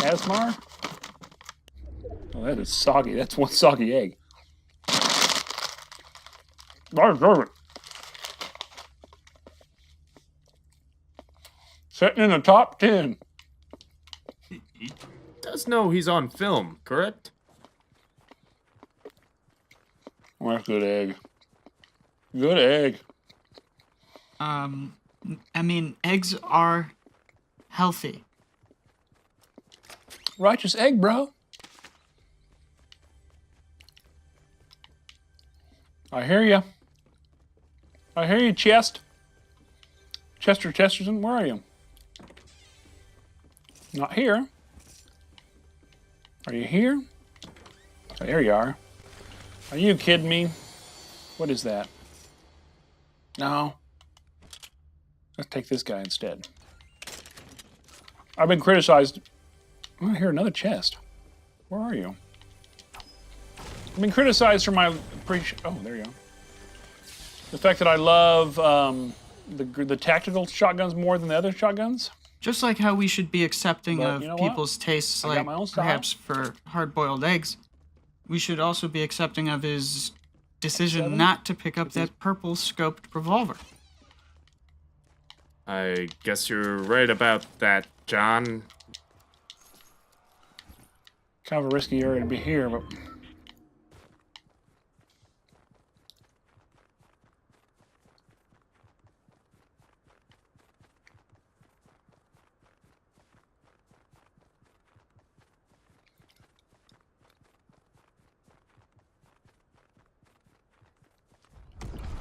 Asmar? Oh, that is soggy. That's one soggy egg. I deserve it. Sitting in the top 10. He does know he's on film, correct? Oh, that's a good egg. Good egg. I mean, eggs are healthy. Righteous egg, bro. I hear you. I hear you, Chest. Chester Chesterton, where are you? Not here. Are you here? Oh, there you are. Are you kidding me? What is that? No. Let's take this guy instead. I've been criticized. Oh, I hear another chest. Where are you? I've been criticized for my oh, there you go. The fact that I love the tactical shotguns more than the other shotguns. Just like how we should be accepting But of you know what? people's tastes, I got like my own style. perhaps for hard-boiled eggs, we should also be accepting of his decision 7? not to pick up that purple scoped revolver. I guess you're right about that, John. Kind of a risky area to be here, but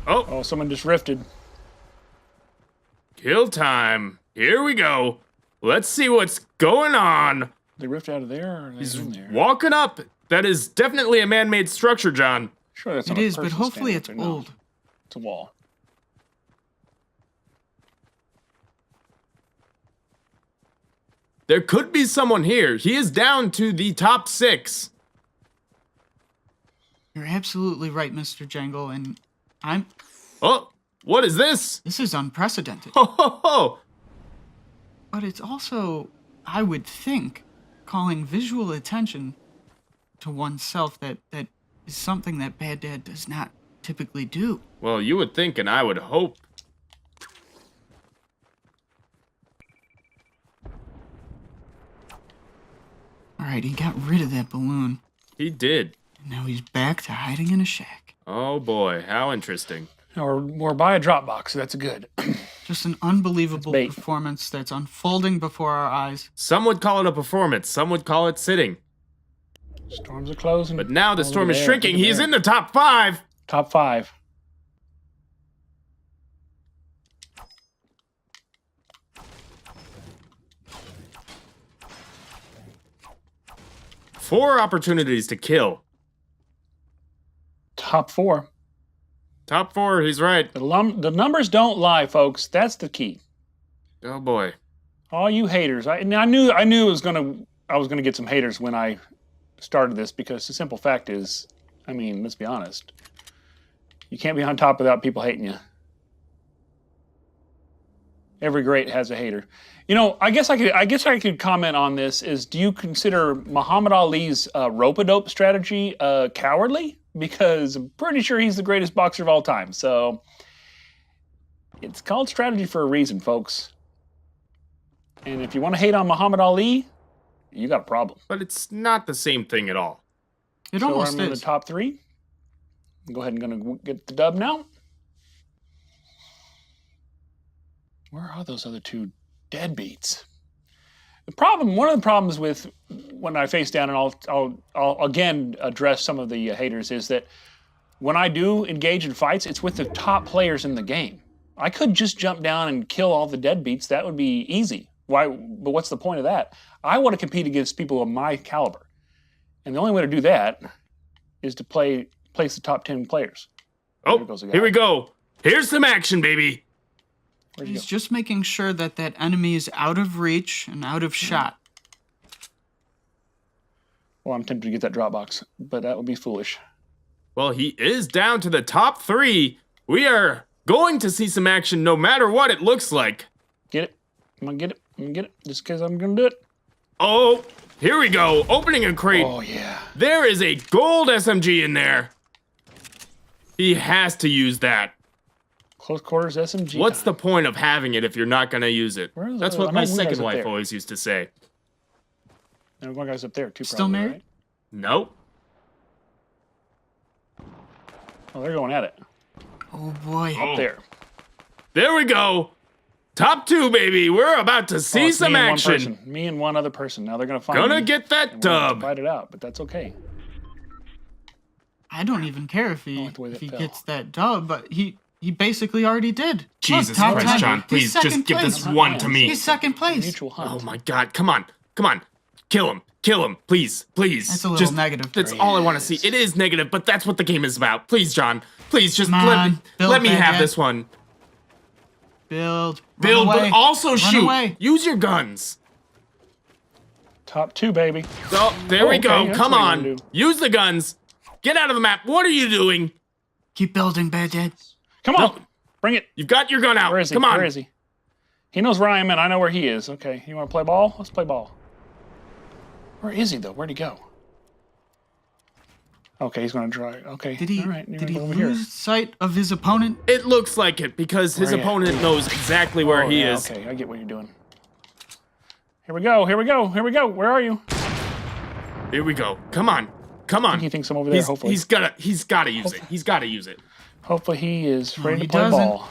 Oh, someone just rifted. kill time. Here we go. Let's see what's going on. They rifted out of there, or are they He's in there? walking up. That is definitely a man-made structure, John. Sure, that's It not a is, but person hopefully standing it's up there. No, old. It's a wall. There could be someone here. He is down to the top 6. You're absolutely right, Mr. Jangle, and Oh, what is this? this is unprecedented. Ho, ho, ho. But it's also, I would think, calling visual attention to oneself that is something that Bad Dad does not typically do. Well, you would think and I would hope. Alright, he got rid of that balloon. He did. And now he's back to hiding in a shack. Oh boy, how interesting. Or buy a Dropbox. That's good. Just an unbelievable That's bait. performance that's unfolding before our eyes. Some would call it a performance, some would call it sitting. Storms are closing. But now the Over storm is there, shrinking. over He's there. in the top 5. Top 5. Four opportunities to kill. Top 4. Top 4, he's right. The numbers don't lie, folks. That's the key. Oh boy. All you haters. I knew I was gonna get some haters when I started this, because the simple fact is, I mean, let's be honest. You can't be on top without people hating you. Every great has a hater. You know, I guess I could comment on this. Is, do you consider Muhammad Ali's rope-a-dope strategy cowardly? Because I'm pretty sure he's the greatest boxer of all time. So it's called strategy for a reason, folks. And if you want to hate on Muhammad Ali, you got a problem. But it's not the same thing at all. It So almost I'm in the is. top 3. Go ahead and gonna get the dub now. Where are those other 2 deadbeats? One of the problems with when I face down, and I'll again address some of the haters, is that when I do engage in fights, it's with the top players in the game. I could just jump down and kill all the deadbeats. That would be easy. Why? But what's the point of that? I want to compete against people of my caliber, and the only way to do that is to place the top 10 players. Oh, There goes a guy. here we go. Here's some action, baby. Where'd he He's go? just making sure that that enemy is out of reach and out of shot. Well, I'm tempted to get that Dropbox, but that would be foolish. Well, he is down to the top 3. We are going to see some action no matter what it looks like. Get it? I'm gonna get it. I'm gonna get it. Just because I'm gonna do it. Oh, here we go. Opening a crate. Oh yeah. There is a gold SMG in there. He has to use that. Close quarters SMG. What's the point of having it if you're not going to use it? Where is That's the- what I my know one guy's second up wife there. always used to say. And one guy's up there too. Still Probably, married? Right? Nope. Oh, they're going at it. Oh boy. Oh. There. There we go. Top 2, baby. We're about to Oh, see it's some me and one action. person. Me and one other person. Now they're gonna find Gonna me, get that and we're gonna have to dub. fight it out, but that's okay. I don't even care if he like the way that fell. gets that dub, but he basically already did. Jesus Look, top Christ, 10. John, He's please just second give this place. one to me. He's second place. Mutual hunt. Oh my God, come on. Come on. Kill him. Kill him. Please. Please. That's a little just, negative. That's all I want to see. It is negative, but that's what the game is about. Please, John. Please, just Come on, build, let me have Bad this one. Build. Build, Run away. but also Run shoot. away. Use your guns. Top 2, baby. Oh, there we Okay, go. that's Come what I'm on. gonna do. Use the guns. Get out of the map. What are you doing? Keep building, Bad Dad. Come on. No. Bring it. You've got your gun out. Where is he? Come on. Where is he? He knows where I am, and I know where he is. Okay. You want to play ball? Let's play ball. Where is he though? Where'd he go? Okay, he's gonna try. Okay. Did he? All right, you're Did he gonna go lose over here. sight of his opponent? It looks like it because his Where you at? opponent knows exactly where Oh, he yeah, is. Okay, I get what you're doing. Here we go. Here we go. Here we go. Where are you? Here we go. Come on. Come on. He thinks I'm over there. Hopefully. He's gotta use it. He's gotta use it. Hopefully he is ready he to play doesn't. ball.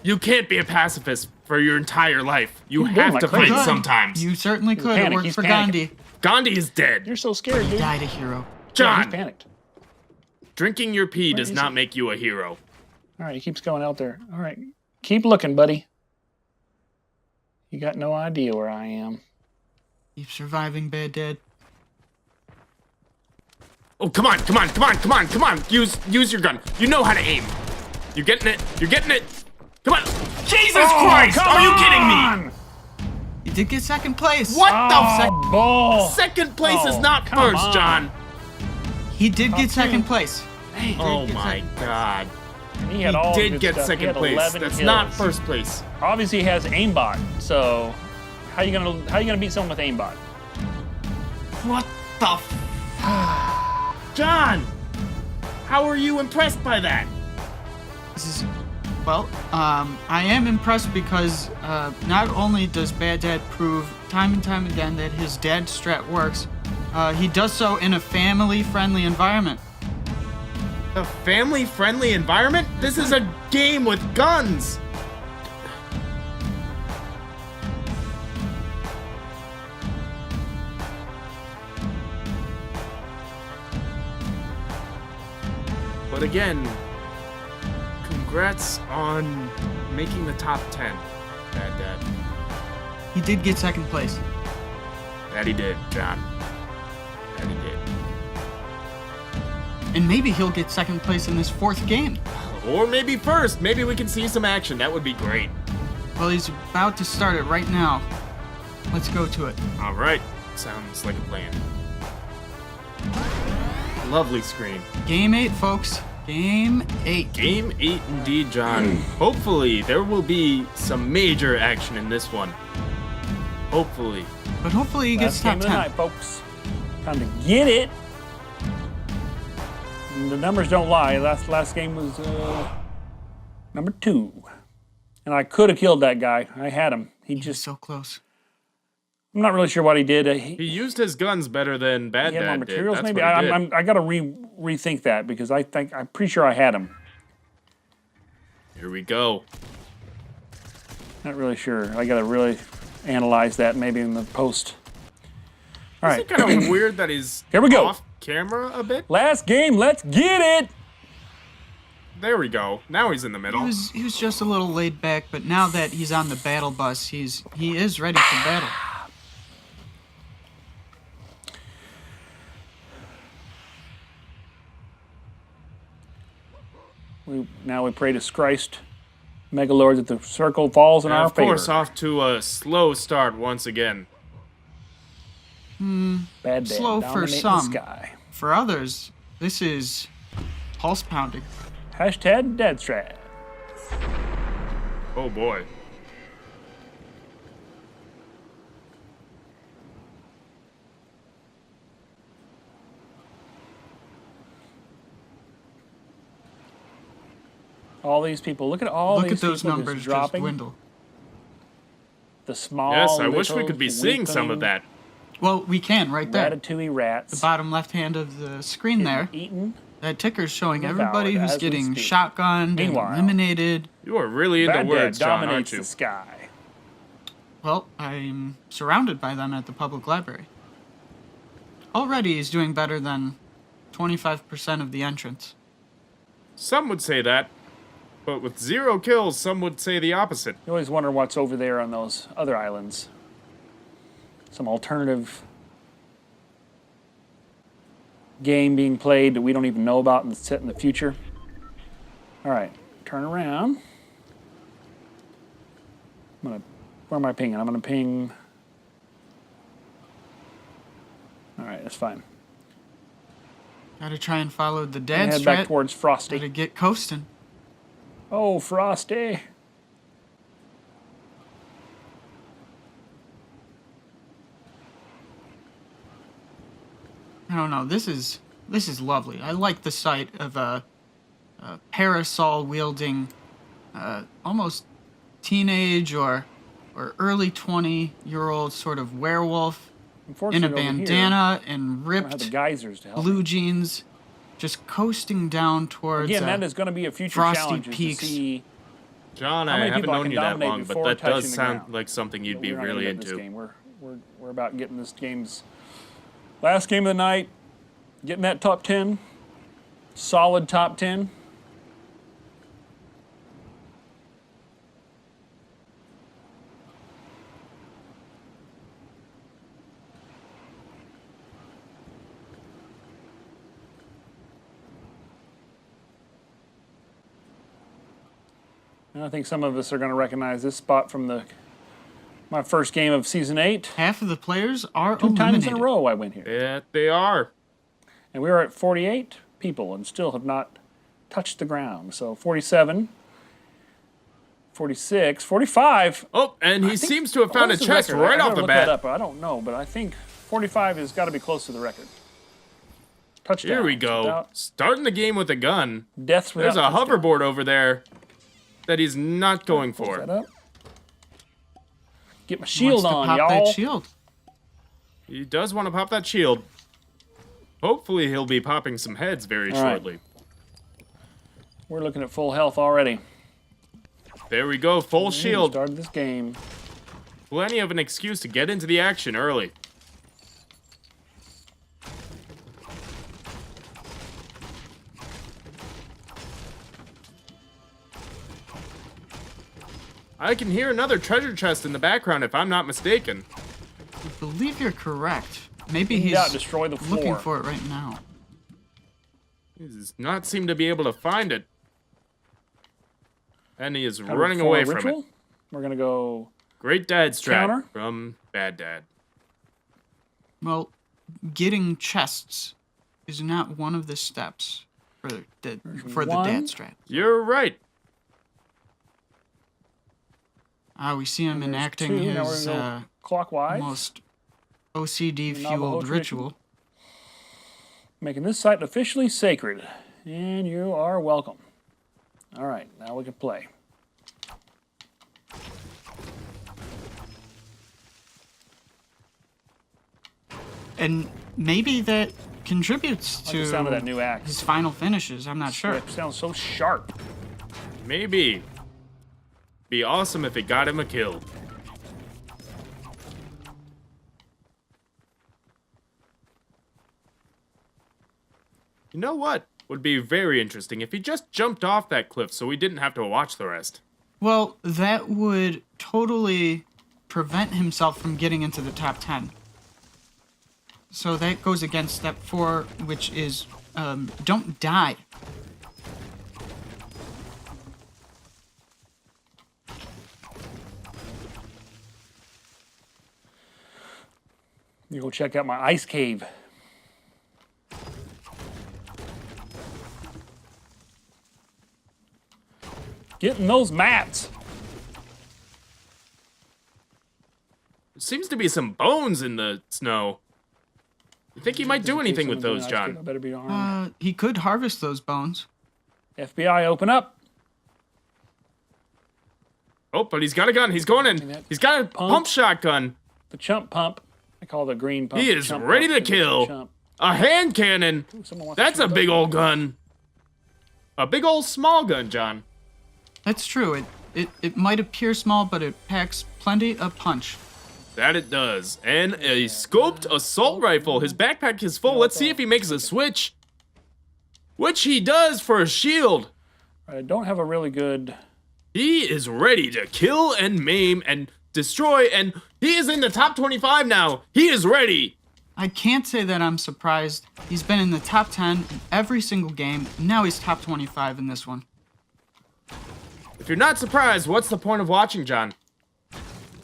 You can't be a pacifist for your entire life. You He's doing have like to crazy. fight Could. sometimes. You certainly could. panicked. It worked He's for panicking. Gandhi. Gandhi is dead. You're so scared, He dude. died a hero. Yeah, John, he's panicked. drinking your pee does is not he? make you a hero. All right, he keeps going out there. All right, keep looking, buddy. You got no idea where I am. Keep surviving, Bad Dad. Oh, come on, come on, come on, come on, come on. Use your gun. You know how to aim. You're getting it. You're getting it. Come on. Jesus Christ! come Are you kidding me? on! He did get second place. What Oh, ball. the second place is Oh, not come first, on. John. He did get two. second place. Oh get my second. God. He He had all did good get stuff. He second had place. 11 That's kills. not first place. Obviously, he has aimbot. So, how you gonna beat someone with aimbot? What the? John! How are you impressed by that? This is, well, I am impressed because not only does Bad Dad prove time and time again that his DadStrat works, he does so in a family-friendly environment. A family-friendly environment? This is a game with guns! But again, congrats on making the top 10, Bad Dad. He did get second place. That he did, John. That he did. And maybe he'll get second place in this fourth game. Or maybe first. Maybe we can see some action. That would be great. Well, he's about to start it right now. Let's go to it. All right. Sounds like a plan. Lovely screen. Game 8, folks. Game 8. Game 8 indeed, John. Hopefully, there will be some major action in this one. Hopefully. But hopefully he gets Last game top of 10. the night, folks. Time to get it. And the numbers don't lie. Last game was number 2. And I could have killed that guy. I had him. He Just just... so close. I'm not really sure what he did. He used his guns better than Bad He had more Dad did. materials, That's maybe. what he did. I got to rethink that because I'm pretty sure I had him. Here we go. Not really sure. I got to really analyze that maybe in the post. All Is right. it kind of weird that he's Here we go. off camera a bit? Last game. Let's get it. There we go. Now he's in the middle. He was just a little laid back, but now that he's on the battle bus, he is ready for battle. Now we pray to Christ, Megalord, that the circle falls in our Of course, favor. off to a slow start once again. Bad Dad Slow for dominating some. the sky. For others, this is pulse pounding. Hashtag DadStrat. Oh boy. All these people. Look at all Look these at those people numbers just just dropping. dwindle. The small. Yes, I wish we little could be seeing some of weakling that. Well, we can right there. Ratatouille rats. The bottom left hand of the screen there. Eaten. That ticker's showing Devoured everybody who's as we getting speak. shotgunned and Meanwhile, eliminated. You are really into Bad words, Dad John, dominates aren't you? the sky. Well, I'm surrounded by them at the public library. Already he's doing better than 25% of the entrants. Some would say that, but with 0 kills, some would say the opposite. You always wonder what's over there on those other islands. Some alternative game being played that we don't even know about and set in the future. All right, turn around. Where am I pinging? I'm gonna ping. All right, that's fine. Gotta try and follow the And dad head back strat. towards Gotta Frosty. get coasting. Oh, Frosty. I don't know. This is lovely. I like the sight of a parasol wielding, almost teenage or early 20-year-old sort of werewolf in a Unfortunately, over here, bandana and I don't have the ripped geysers to help. blue jeans, just coasting down towards Again, that is going to be a future frosty challenge. Is to peaks. see John, How I many haven't people I known can you that dominate long, but before that touching does the sound ground. like something you'd be we're not gonna really get this into. game. We're about getting this game's last game of the night. Getting that top 10, solid top 10. And I think some of us are going to recognize this spot from my first game of season 8. Half of the players are 2 eliminated. times in a row I went here. Yeah, they are. And we are at 48 people and still have not touched the ground. So 47, 46, 45. Oh, and he seems to have found a What's the chest record? right I gotta off the look that bat. up. I don't know, but I think 45 has got to be close to the record. Touchdown. Here we go. Without Starting the game with a gun. deaths without There's a touchdown. hoverboard over there that he's not going Pulls for. that up. Get my shield Wants to on, pop y'all. that shield. He does want to pop that shield. Hopefully he'll be popping some heads very All right. shortly. We're looking at full health already. There we go, full shield. Started this game. Plenty of an excuse to get into the action early. I can hear another treasure chest in the background if I'm not mistaken. I believe you're correct. Maybe he's Yeah, destroy the floor. looking for it right now. He does not seem to be able to find it. And he is Time to running perform away a from ritual. it. We're gonna go. Great DadStrat Counter. from BadDad. Well, getting chests is not one of the steps for the one. DadStrat. You're right. We see him There's enacting two. Now we're his gonna go clockwise, most Navajo OCD-fueled tradition. ritual. making this site officially sacred. And you are welcome. All right, now we can play. And maybe that contributes I like to the sound of that new his axe. final finishes. I'm not sure. It sounds so sharp. Maybe. Be awesome if it got him a kill. You know what? Would be very interesting if he just jumped off that cliff so we didn't have to watch the rest. Well, that would totally prevent himself from getting into the top 10. So that goes against step 4, which is don't die. You go check out my ice cave. Getting those mats. There seems to be some bones in the snow. You think he might do anything with those, I John? better be armed. He could harvest those bones. FBI, open up. Oh, but he's got a gun. He's going in. He's got a pump shotgun. The chump pump. I call it the green pump. He the is chump ready pump to 'cause it's kill. chump. A hand cannon. Ooh, someone wants to That's a shoot big those. old gun. A big old small gun, John. That's true. It might appear small, but it packs plenty of punch. That it does. And a scoped assault rifle. His backpack is full. Let's see if he makes a switch. Which he does for a shield. I don't have a really good... He is ready to kill and maim and destroy, and he is in the top 25 now. He is ready. I can't say that I'm surprised. He's been in the top 10 in every single game. Now he's top 25 in this one. If you're not surprised, what's the point of watching, John?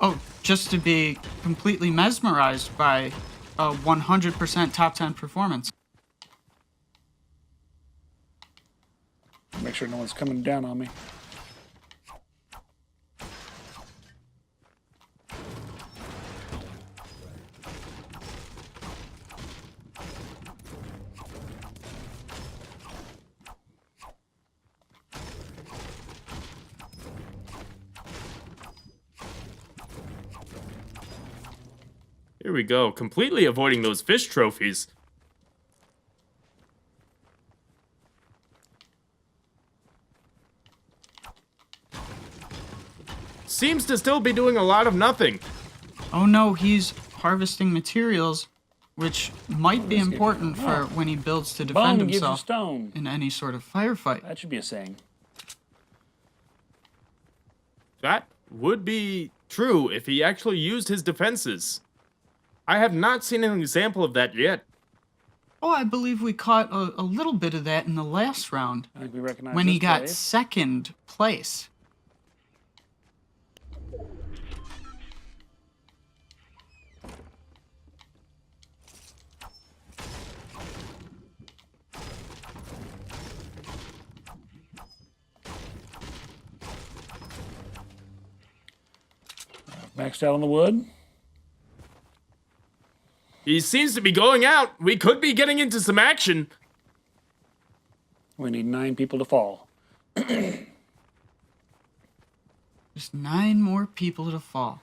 Oh, just to be completely mesmerized by a 100% top 10 performance. Make sure no one's coming down on me. Here we go, completely avoiding those fish trophies. Seems to still be doing a lot of nothing. Oh no, he's harvesting materials, which might be important for when he builds to defend Bone gives you himself stone. in any sort of firefight. That should be a saying. That would be true if he actually used his defenses. I have not seen an example of that yet. Oh, I believe we caught a little bit of that in the last round I think we recognize when he this got place. second place. Maxed out on the wood. He seems to be going out. We could be getting into some action. We need 9 people to fall. Just 9 more people to fall.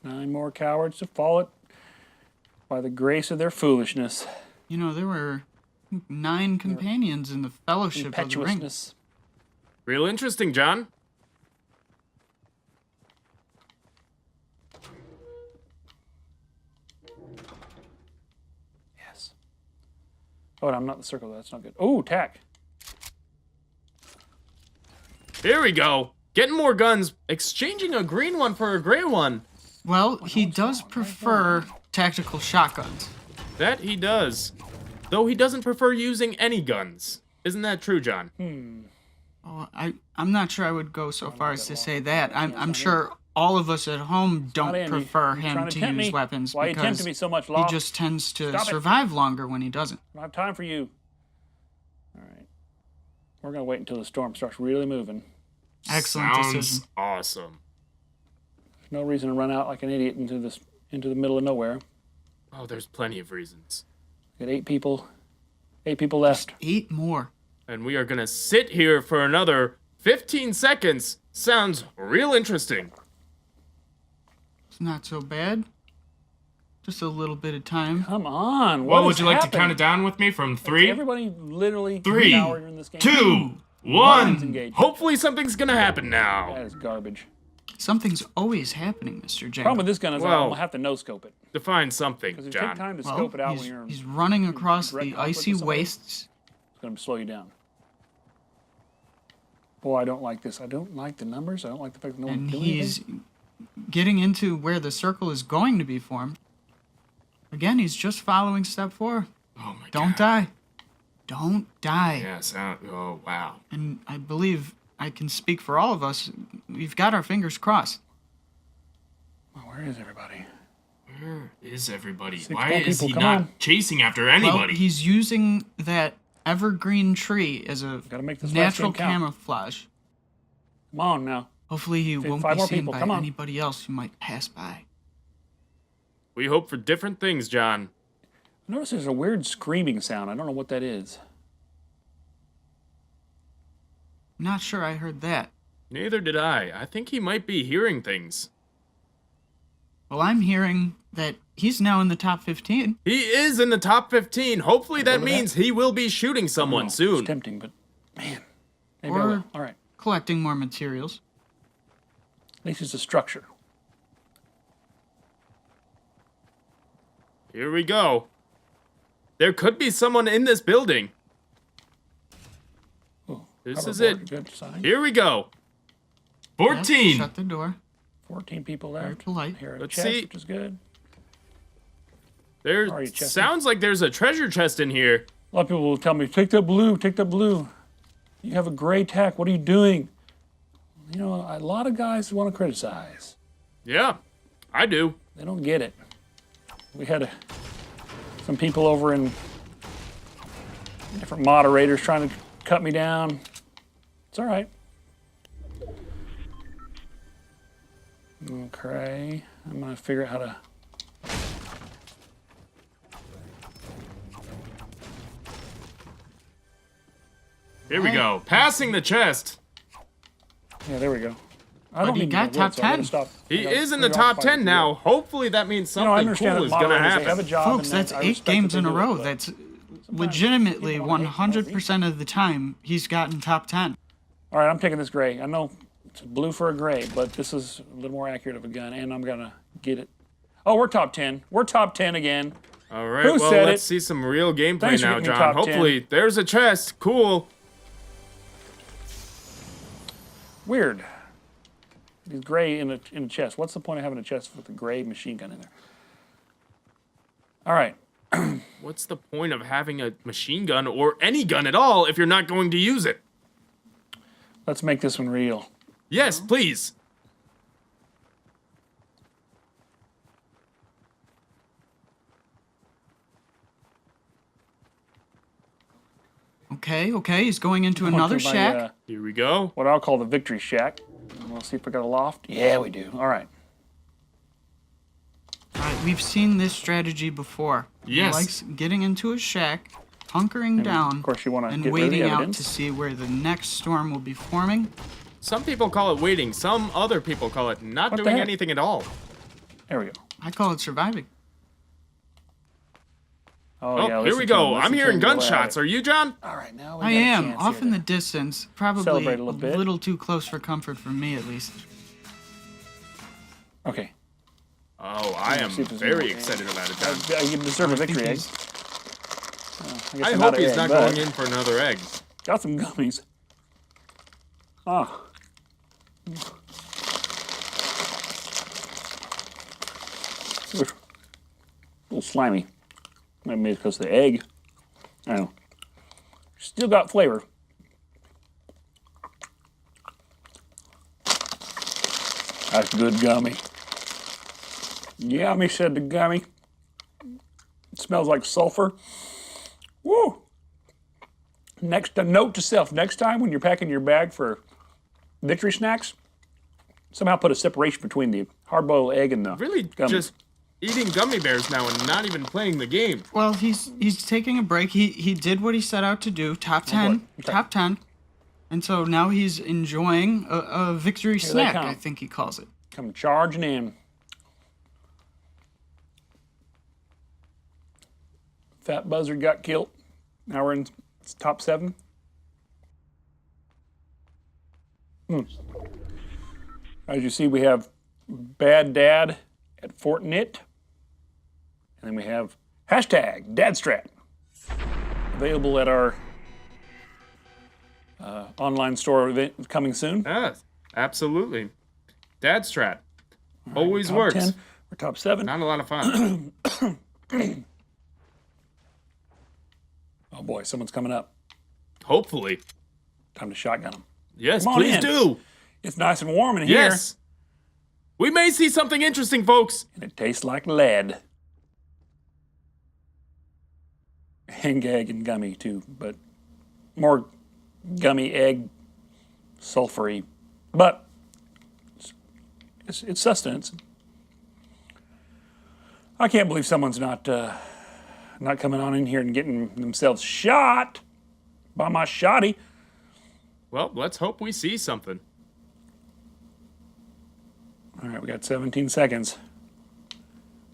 9 more cowards to fall it by the grace of their foolishness. You know, there were 9 companions in the Fellowship of the Ring. Impetuousness. Real interesting, John. Yes. Oh, I'm not in the circle. That's not good. Oh, tack. Here we go. Getting more guns. Exchanging a green one for a gray one. Well, he does prefer tactical shotguns. That he does. Though he doesn't prefer using any guns. Isn't that true, John? Oh, I'm not sure I would go so far as to say that. I'm sure all of us at home don't Andy. prefer You're him trying to to tempt use me. weapons Why are you because tempting me so much, he Law? just tends to Stop it. survive longer when he doesn't. I don't have time for you. All right. We're going to wait until the storm starts really moving. Excellent Sounds decision. awesome. There's no reason to run out like an idiot into the middle of nowhere. Oh, there's plenty of reasons. Got 8 people. 8 people left. 8 more. And we are gonna sit here for another 15 seconds. Sounds real interesting. It's not so bad. Just a little bit of time. Come on. Well, What would is you like to happening? count it down with me from 3, Everybody literally 3, 3 hours in this game. 2, Lines 1? engaged. Hopefully something's gonna happen now. That is garbage. Something's always happening, Mr. J. Problem with this gun is Well- I'm gonna have to no-scope it. Define something, Because it take John. time to Well, scope it out when you're he's running across direct the conflict icy with somebody. wastes. It's gonna slow you down. Boy, I don't like this. I don't like the numbers. I don't like the fact that no one's And doing he's anything. getting into where the circle is going to be formed. Again, he's just following step 4. Oh my Don't God. die. Don't die. Yeah, oh, wow. And I believe I can speak for all of us. We've got our fingers crossed. Well, where is everybody? Where is everybody? 6 Why more is people, he come not on. chasing after Well, anybody? he's using that evergreen tree as a Gotta make this last natural game count. camouflage. Come on now. Hopefully he won't 5 be more seen people, by come on. anybody else who might pass by. We hope for different things, John. Notice there's a weird screaming sound. I don't know what that is. I'm not sure I heard that. Neither did I. I think he might be hearing things. Well, I'm hearing that he's now in the top 15. He is in the top 15. Hopefully that Go to that. means he will be shooting someone No, soon. It's tempting, but man. Maybe I Or- will. All right. Collecting more materials. At least it's a structure. Here we go. There could be someone in this building. Ooh, This is hoverboard, it. Good sign. Here we go. Yep, 14. shut the door. 14 people Very left. polite. Here, a Let's chest, see. which is good. There Sorry, Chester. sounds like there's a treasure chest in here. A lot of people will tell me, take that blue, take that blue. You have a gray tack. What are you doing? You know, a lot of guys want to criticize. Yeah, I do. They don't get it. We had some people over in different moderators trying to cut me down. It's all right. Okay, I'm gonna figure out how to. Here we go. Passing the chest. Yeah, there we go. I But don't he need to got go top so I gotta 10. stop. He I gotta is in the figure out top if I 10 can now. do it. Hopefully that means You know, I something understand cool that is going to moderators, they have a happen. job. Folks, and that's I 8 respect that games they in a do it, row. but That's legitimately people wanna hate 100% of the time he's gotten top 10. All right, I'm taking this gray. I know it's blue for a gray, but this is a little more accurate of a gun, and I'm gonna get it. Oh, we're top 10. We're top 10 again. All right, Who well, said let's it? see some real gameplay Thanks for now, getting me John. top 10. Hopefully, there's a chest. Cool. Weird. It's gray in a chest. What's the point of having a chest with a gray machine gun in there? All right. What's the point of having a machine gun or any gun at all if you're not going to use it? Let's make this one real. Yes, please. Okay, he's going into Going another through my, shack. Here we go. what I'll call the victory shack. We'll see if we got a loft. Yeah, we do. All right. we've seen this strategy before. Yes. He likes getting into a shack, hunkering down, of course you wanna and get rid of the waiting out evidence. to see where the next storm will be forming. Some people call it waiting. Some other people call it not What the doing heck? anything at all. There we go. I call it surviving. Oh, yeah, here listen we to him, go. listen I'm to hearing him go at gunshots. it. Are you, John? All right, now we I got a am, chance off here in to the distance, probably celebrate a a little bit. little too close for comfort for me, at least. Okay. Oh, I am See if there's very more. excited about it, John. You deserve a victory egg. he's- I I'm hope an he's egg, not but going in for another egg. Got some gummies. Ah. A little slimy. Maybe it's because of the egg. I don't know. Still got flavor. That's good gummy. Yummy, said the gummy. It smells like sulfur. Woo! Next, a note to self. Next time when you're packing your bag for victory snacks, somehow put a separation between the hard-boiled egg and the Really gummies. just eating gummy bears now and not even playing the game. Well, he's taking a break. He did what he set out to do. Top 10. boy. Okay. Top 10. And so now he's enjoying a victory they snack, come. I think he calls it. Come charging in. Fat Buzzard got killed. Now we're in top 7. As you see, we have Bad Dad at Fortnit. And then we have hashtag DadStrat. Available at our online store event coming soon. Yes, absolutely. DadStrat. Always Top works. 10. We're top 7. Not a lot of fun. Oh boy, someone's coming up. Hopefully. Time to shotgun them. Yes, Come on please in. do. It's nice and warm in here. Yes. We may see something interesting, folks. And it tastes like lead. And egg and gummy too, but more gummy, egg, sulfury. But it's sustenance. I can't believe someone's not coming on in here and getting themselves shot by my shotty. Well, let's hope we see something. All right, we got 17 seconds.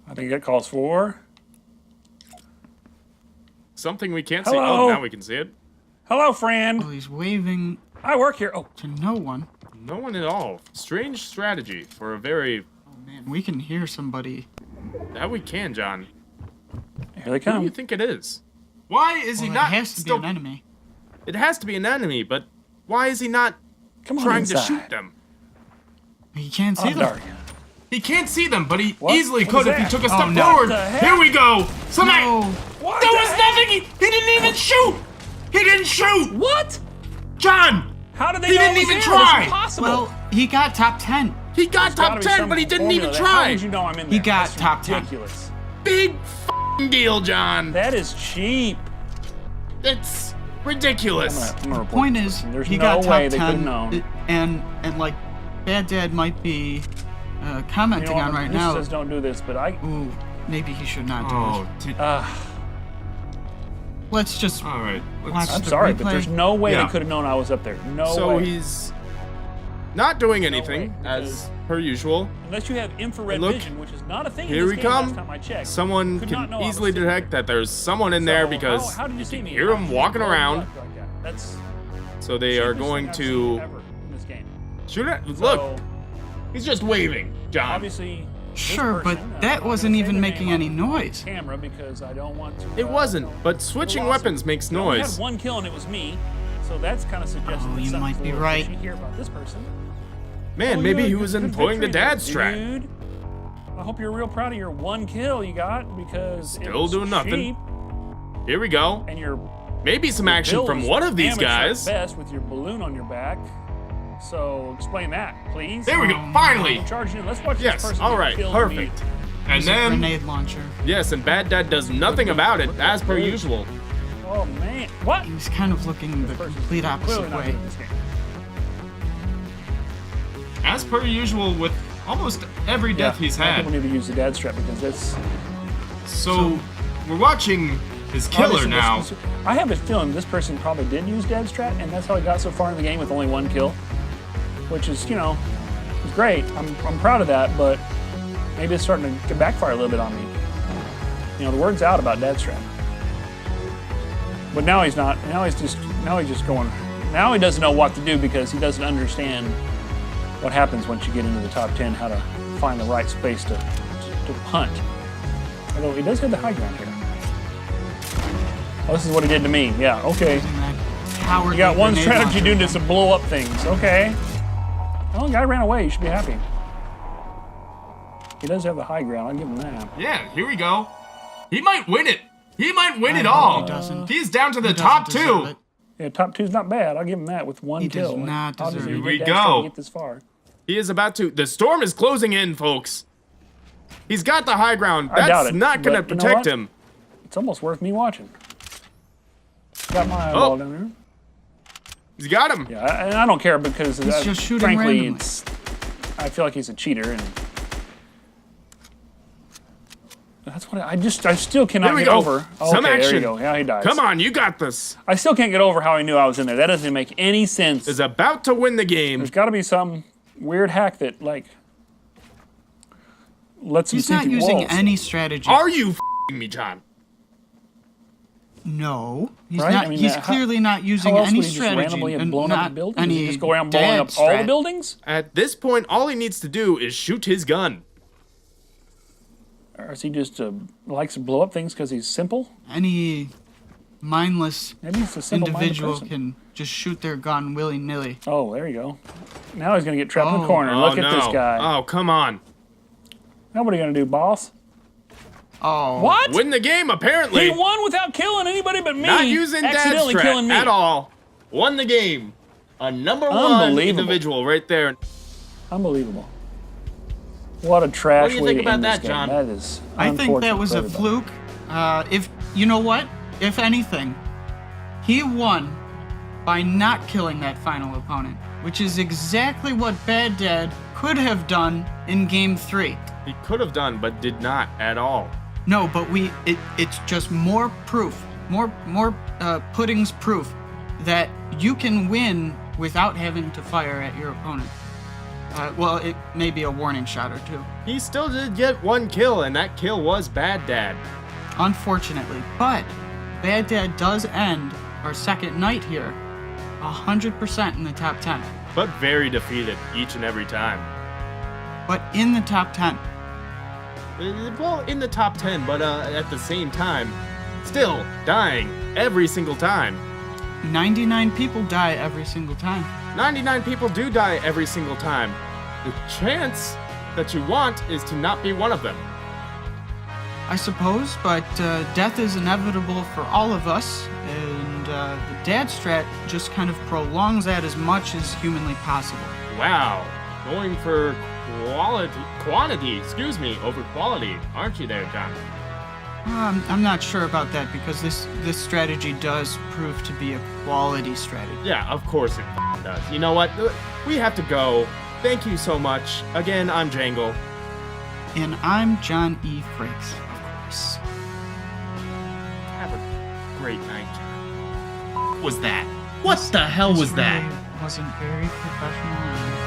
I think that calls for... Something we can't see. Hello? Oh, now we can see it. Hello, friend. Well, he's waving I work here. Oh, to no one. No one at all. Strange strategy for a very... Oh, man, we can hear somebody. That we can, John. here they Who do you come. think it is? Why is he Well, not it has to still... be an enemy. It has to be an enemy, but why is he not Come on trying inside. to shoot them? He can't see Oh, them. darn. He can't see them, but he What? easily What could is if he that? took a step Oh, no. forward. What the heck? Here we go. Somebody... No. What There the was heck? nothing. He didn't even shoot. He didn't shoot. What? John, How did they He know didn't it was even there? try. That's impossible. Well, he got top 10. he got There's top gotta be 10, some but he didn't formula even that- How try. did you know I'm in there? He got That's top 10. ridiculous. Big f***ing deal, John. That is cheap. It's ridiculous. I'm gonna report Point this is, person. There's he no got way top they could have 10, known. and like, Bad Dad might be commenting You know what, on right this now. says don't do this, but I... Ooh, maybe he should not do Oh, it. Let's just all right. watch I'm the sorry, but replay. there's no way Yeah. they could have known I was up there. No So way. he's not doing anything, way, as per usual. Unless you have infrared Look, vision, which is not a thing Here in we this game come. last time I checked. Someone Could not can know I was easily sitting detect that there's someone in there So, because how did you see can me? hear How him did you walking blow around. up like that? That's So they are cheapest going thing I've seen to ever in this game. shoot it. So, Look, he's just waving, John. obviously, this Sure, person, but I'm that not wasn't gonna say even their making name any on noise. camera because I don't want to. It wasn't, but switching lost weapons it. makes I only noise. had one kill and it was me, so that's kind of suggesting Oh, that you something's might a be little right. fishy here about this person. Man, Oh, maybe yeah, he good- was good employing the victory dad there, strat. dude. I hope you're real proud of your one kill you got because it Still was doing nothing. cheap, Here we go. and your Maybe some action build from is one of these amateur at guys. best with your balloon on your back. So explain that, please. There we go. Finally. I'm charging in. Let's watch this Yes. person All get right. killed Perfect. And Use a then grenade launcher. yes, and Bad Dad does nothing about it as per usual. Oh man, what? He was kind of looking the complete Clearly opposite not good way. at this game. As per usual with almost every death he's People had. need to use the DadStrat because that's So we're watching his killer obviously now. I have a feeling this person probably did use DadStrat, and that's how he got so far in the game with only 1 kill, which is, you know, it's great. I'm proud of that, but maybe it's starting to backfire a little bit on me. You know, the word's out about DadStrat. But now he's not. Now he's just going. Now he doesn't know what to do because he doesn't understand what happens once you get into the top 10, how to find the right space to punt. Although he does have the high ground here. Oh, this is what he did to me. Yeah, okay. You got one strategy doing this to blow up things. Okay. Well, the guy ran away. You should be happy. He does have the high ground. I'll give him that. Yeah, here we go. He might win it. He might win it all. He doesn't. He's down to the top 2. Yeah, top 2's not bad. I'll give him that with 1 He kill. does not deserve Obviously, it. Here we DadStrat go. to get this far. He is about to. The storm is closing in, folks. He's got the high ground. I doubt That's it, not going to but you know protect what? him. It's almost worth me watching. Got my eyeball down there. He's got him. Yeah, and I don't care because just shooting frankly, randomly. I feel like he's a cheater, and that's what I still cannot Here we get go. over. Some Okay, action. there you go. Yeah, he dies. Come on, you got this. I still can't get over how he knew I was in there. That doesn't make any sense. Is about to win the game. There's got to be some weird hack that like lets him He's see not through using walls. any strategy. Are you f***ing me, John? No, he's Right? not. I mean, he's how- clearly not using How else any would he just strategy. randomly have and blown up not the buildings? any Would he just go around blowing up all the DadStrat. buildings? At this point, all he needs to do is shoot his gun. Or is he just likes to blow up things because he's simple? Any mindless Maybe he's a simple-minded individual person. can just shoot their gun willy-nilly. Oh, there you go. Now he's gonna get trapped in the Oh. corner. Look no. at this guy. Oh, come on. Now what are you gonna do, boss? Oh. What? Win the game, apparently. He won without killing anybody but me. Not using accidentally killing DadStrat me at all. Won the game. A number 1 Unbelievable. individual right there. Unbelievable. What a trash What do you way think to about end this that, game. John? That is I think that unfortunate was for a everybody. fluke. If you know what, if anything, he won by not killing that final opponent, which is exactly what Bad Dad could have done in Game 3. He could have done, but did not at all. No, but it's just more proof, more pudding's proof that you can win without having to fire at your opponent. Well, it may be a warning shot or two, He still did get 1 kill, and that kill was Bad Dad. unfortunately. But Bad Dad does end our second night here 100% in the top 10. But very defeated each and every time. But in the top 10. Well, in the top 10, but at the same time, still dying every single time. 99 people die every single time. 99 people do die every single time. The chance that you want is to not be one of them. I suppose, but death is inevitable for all of us, and the DadStrat just kind of prolongs that as much as humanly possible. Wow, going for quantity, over quality, aren't you there, John? I'm not sure about that because this strategy does prove to be a quality strategy. Yeah, of course it does. You know what? We have to go. Thank you so much. Again, I'm Jangle. And I'm John E. Frakes, of course. Have a great night. What was that? What the hell was that? Wasn't very professional.